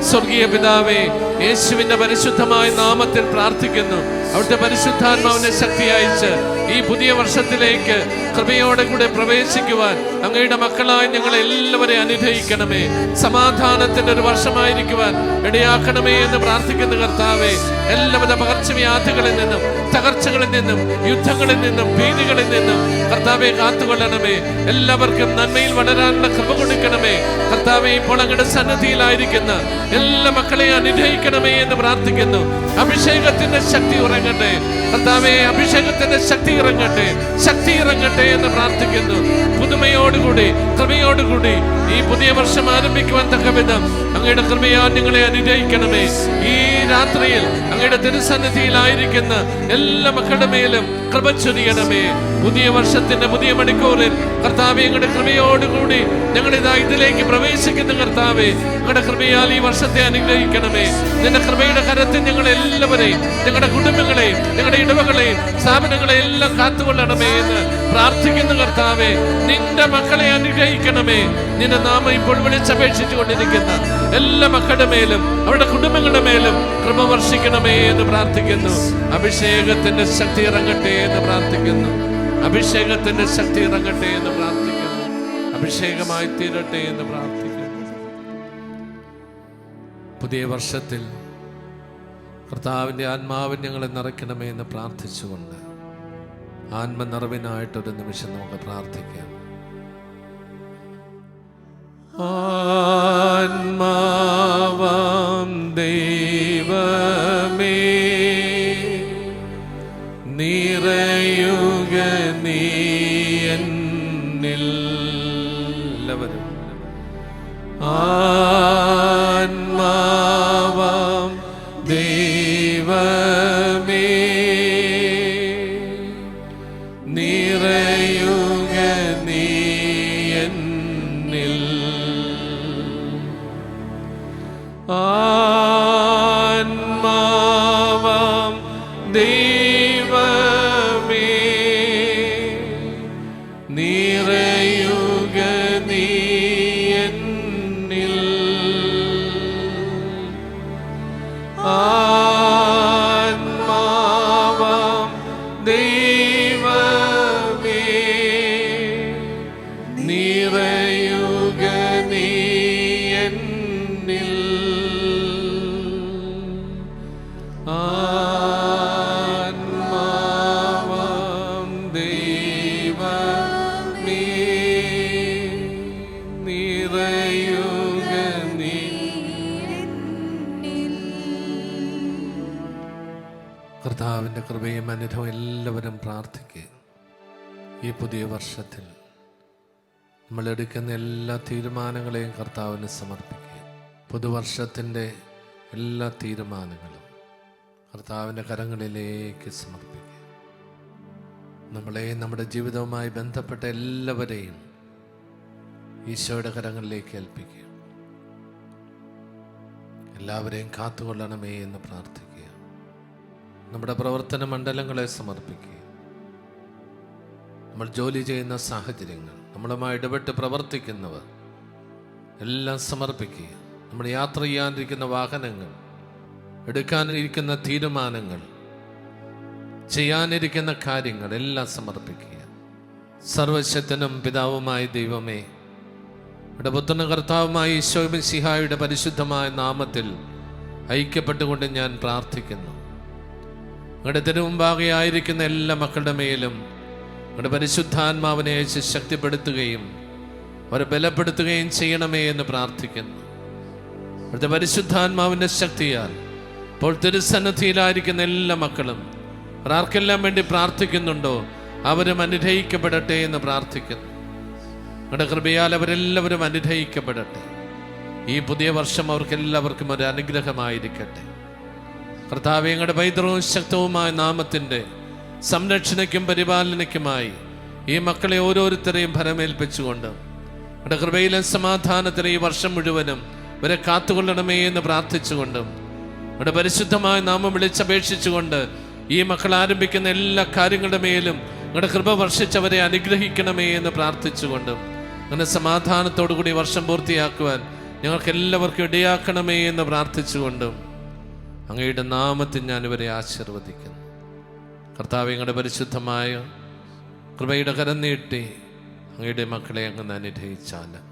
സ്വർഗീയ പിതാവേ, യേശുവിന്റെ പരിശുദ്ധമായ നാമത്തിൽ പ്രാർത്ഥിക്കുന്നു. അവിടുത്തെ പരിശുദ്ധാത്മാവിനെ ശക്തി അയച്ച് ഈ പുതിയ വർഷത്തിലേക്ക് കൃപയോടെ കൂടെ പ്രവേശിക്കുവാൻ അങ്ങയുടെ മക്കളായി ഞങ്ങളെ എല്ലാവരെയും അനുഗ്രഹിക്കണമേ. സമാധാനത്തിന്റെ ഒരു വർഷമായിരിക്കുവാൻ ഇടയാക്കണമേ എന്ന് പ്രാർത്ഥിക്കുന്ന കർത്താവേ, എല്ലാവിധ പകർച്ചവ്യാധികളിൽ നിന്നും തകർച്ചകളിൽ നിന്നും യുദ്ധങ്ങളിൽ നിന്നും ഭീതികളിൽ നിന്നും കർത്താവെ കാത്തുകൊള്ളണമേ. എല്ലാവർക്കും നന്മയിൽ വളരാനുള്ള കൃപ കൊടുക്കണമേ. കർത്താവെ, ഇപ്പോൾ അങ്ങയുടെ സന്നിധിയിലായിരിക്കുന്ന എല്ലാ മക്കളെയും അനുഗ്രഹിക്കണമേ എന്ന് പ്രാർത്ഥിക്കുന്നു. അഭിഷേകത്തിന്റെ ശക്തി ഇറങ്ങട്ടെ കർത്താവെ, അഭിഷേകത്തിന്റെ ശക്തി ഇറങ്ങട്ടെ, ശക്തി ഇറങ്ങട്ടെ എന്ന് പ്രാർത്ഥിക്കുന്നു. പുതുമയോടുകൂടി കൃപയോടുകൂടി ഈ പുതിയ വർഷം ആരംഭിക്കുവാൻ തക്ക വിധം അങ്ങയുടെ കൃപയാൽ ഞങ്ങളെ അനുഗ്രഹിക്കണമേ. ഈ രാത്രിയിൽ അങ്ങയുടെ തിരുസന്നിധിയിലായിരിക്കുന്ന എല്ലാ മക്കളുടെ മേലും കൃപ ചൊരിയണമേ. പുതിയ വർഷത്തിന്റെ പുതിയ മണിക്കൂറിൽ കർത്താവേ, ഞങ്ങളുടെ കൃപയോടുകൂടി ഞങ്ങളിതാ ഇതിലേക്ക് പ്രവേശിക്കുന്ന കർത്താവേ, ഞങ്ങളുടെ കൃപയാൽ ഈ വർഷത്തെ അനുഗ്രഹിക്കണമേ. നിന്റെ കൃപയുടെ കരത്തിൽ ഞങ്ങൾ എല്ലാവരെയും, ഞങ്ങളുടെ കുടുംബങ്ങളെയും, ഞങ്ങളുടെ ഇടവകളെയും സ്ഥാപനങ്ങളെയും എല്ലാം കാത്തുകൊള്ളണമേ എന്ന് പ്രാർത്ഥിക്കുന്ന കർത്താവേ, നിന്റെ മക്കളെ അനുഗ്രഹിക്കണമേ. നിന്റെ നാമം ഇപ്പോൾ വിളിച്ചപേക്ഷിച്ചു കൊണ്ടിരിക്കുന്ന എല്ലാ മക്കളുടെ മേലും അവരുടെ കുടുംബങ്ങളുടെ മേലും കൃപ വർഷിക്കണമേ എന്ന് പ്രാർത്ഥിക്കുന്നു. അഭിഷേകത്തിന്റെ ശക്തി ഇറങ്ങട്ടെ എന്ന് പ്രാർത്ഥിക്കുന്നു. അഭിഷേകത്തിന്റെ ശക്തി ഇറങ്ങട്ടെ എന്ന് പ്രാർത്ഥിക്കുന്നു. അഭിഷേകമായി തീരട്ടെ എന്ന് പ്രാർത്ഥിക്കുന്നു. പുതിയ വർഷത്തിൽ കർത്താവിൻ്റെ ആത്മാവിൻ ഞങ്ങളെ നിറയ്ക്കണമേ എന്ന് പ്രാർത്ഥിച്ചുകൊണ്ട് ആത്മനിറവിനായിട്ടൊരു നിമിഷം നമുക്ക് പ്രാർത്ഥിക്കാം. ആത്മാവാം ദൈവമേ, നിറയുക നീ എന്നിൽ. എല്ലാവരും ആത്മാവാം ദൈവമേ, നിറയുക നീ എന്നിൽ. ആത്മാവാം ദൈവമേ, നിറയുക നീ എന്നിൽ. ആത്മാവാം ദൈവമേ, നിറയുക നീ എന്നിൽ. ആത്മാവാം ദൈവമേ, നിറയുക നീ. കർത്താവിൻ്റെ കൃപയും അനുഗ്രഹവും എല്ലാവരും പ്രാർത്ഥിക്കുക. ഈ പുതിയ വർഷത്തിൽ നമ്മൾ എടുക്കുന്ന എല്ലാ തീരുമാനങ്ങളെയും കർത്താവിന് സമർപ്പിക്കുക. പുതുവർഷത്തിൻ്റെ എല്ലാ തീരുമാനങ്ങളും കർത്താവിൻ്റെ കരങ്ങളിലേക്ക് സമർപ്പിക്കുക. നമ്മളെയും നമ്മുടെ ജീവിതവുമായി ബന്ധപ്പെട്ട എല്ലാവരെയും ഈശോയുടെ കരങ്ങളിലേക്ക് ഏൽപ്പിക്കുക. എല്ലാവരെയും കാത്തുകൊള്ളണമേ എന്ന് പ്രാർത്ഥിക്കുക. നമ്മുടെ പ്രവർത്തന മണ്ഡലങ്ങളെ സമർപ്പിക്കുക. നമ്മൾ ജോലി ചെയ്യുന്ന സാഹചര്യങ്ങൾ, നമ്മളുമായി ഇടപെട്ട് പ്രവർത്തിക്കുന്നവർ എല്ലാം സമർപ്പിക്കുക. നമ്മൾ യാത്ര ചെയ്യാനിരിക്കുന്ന വാഹനങ്ങൾ, എടുക്കാനിരിക്കുന്ന തീരുമാനങ്ങൾ, ചെയ്യാനിരിക്കുന്ന കാര്യങ്ങൾ എല്ലാം സമർപ്പിക്കുക. സർവശക്തനും പിതാവുമായ ദൈവമേ, ഇവിടെ പുത്രനും കർത്താവുമായ ഈശോ മിശിഹായുടെ പരിശുദ്ധമായ നാമത്തിൽ ഐക്യപ്പെട്ടുകൊണ്ട് ഞാൻ പ്രാർത്ഥിക്കുന്നു. നിങ്ങളുടെ തിരുമുമ്പാകെ ആയിരിക്കുന്ന എല്ലാ മക്കളുടെ മേലും നിങ്ങളുടെ പരിശുദ്ധാത്മാവിനെ അയച്ച് ശക്തിപ്പെടുത്തുകയും അവരെ ബലപ്പെടുത്തുകയും ചെയ്യണമേ എന്ന് പ്രാർത്ഥിക്കുന്നു. അവിടുത്തെ പരിശുദ്ധാത്മാവിൻ്റെ ശക്തിയാൽ ഇപ്പോൾ തിരുസന്നിധിയിലായിരിക്കുന്ന എല്ലാ മക്കളും ആർക്കെല്ലാം വേണ്ടി പ്രാർത്ഥിക്കുന്നുണ്ടോ അവരും അനുഗ്രഹിക്കപ്പെടട്ടെ എന്ന് പ്രാർത്ഥിക്കുന്നു. നിങ്ങളുടെ കൃപയാൽ അവരെല്ലാവരും അനുഗ്രഹിക്കപ്പെടട്ടെ. ഈ പുതിയ വർഷം അവർക്കെല്ലാവർക്കും ഒരു അനുഗ്രഹമായിരിക്കട്ടെ. കർത്താവേ, ഞങ്ങളുടെ പൈതൃകവും ശക്തവുമായ നാമത്തിൻ്റെ സംരക്ഷണയ്ക്കും പരിപാലനയ്ക്കുമായി ഈ മക്കളെ ഓരോരുത്തരെയും ഫലമേൽപ്പിച്ചുകൊണ്ട് നിങ്ങളുടെ കൃപയിലും സമാധാനത്തിലെ ഈ വർഷം മുഴുവനും ഇവരെ കാത്തുകൊള്ളണമേ എന്ന് പ്രാർത്ഥിച്ചുകൊണ്ടും നിങ്ങളുടെ പരിശുദ്ധമായ നാമം വിളിച്ചപേക്ഷിച്ചുകൊണ്ട് ഈ മക്കൾ ആരംഭിക്കുന്ന എല്ലാ കാര്യങ്ങളുടെ മേലും നിങ്ങളുടെ കൃപ വർഷിച്ചവരെ അനുഗ്രഹിക്കണമേ എന്ന് പ്രാർത്ഥിച്ചുകൊണ്ടും അങ്ങനെ സമാധാനത്തോടു കൂടി വർഷം പൂർത്തിയാക്കുവാൻ ഞങ്ങൾക്ക് എല്ലാവർക്കും ഇടയാക്കണമേ എന്ന് പ്രാർത്ഥിച്ചുകൊണ്ടും അങ്ങയുടെ നാമത്തിൽ ഞാനിവരെ ആശീർവദിക്കുന്നു. കർത്താവേ, ഞങ്ങളുടെ പരിശുദ്ധമായ കൃപയുടെ കരം നീട്ടി അങ്ങയുടെ മക്കളെ അങ്ങ് അനുഗ്രഹിച്ചാലും.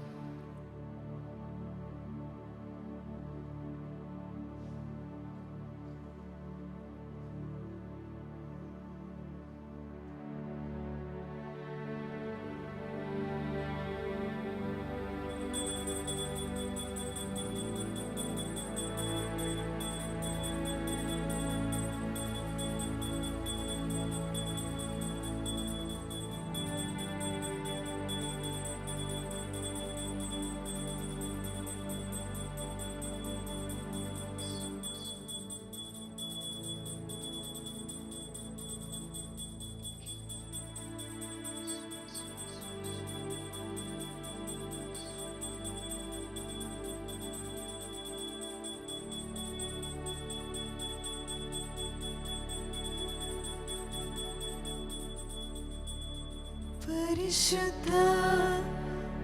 പരിശുദ്ധ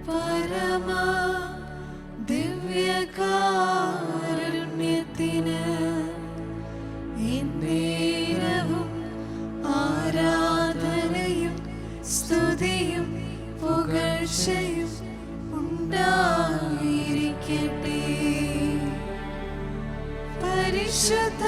പരമ ദിവ്യകാരുണ്യത്തിന് എന്നേരവും ആരാധനയും സ്തുതിയും പുകഴ്ചയും ഉണ്ടായിരിക്കട്ടെ. പരിശുദ്ധ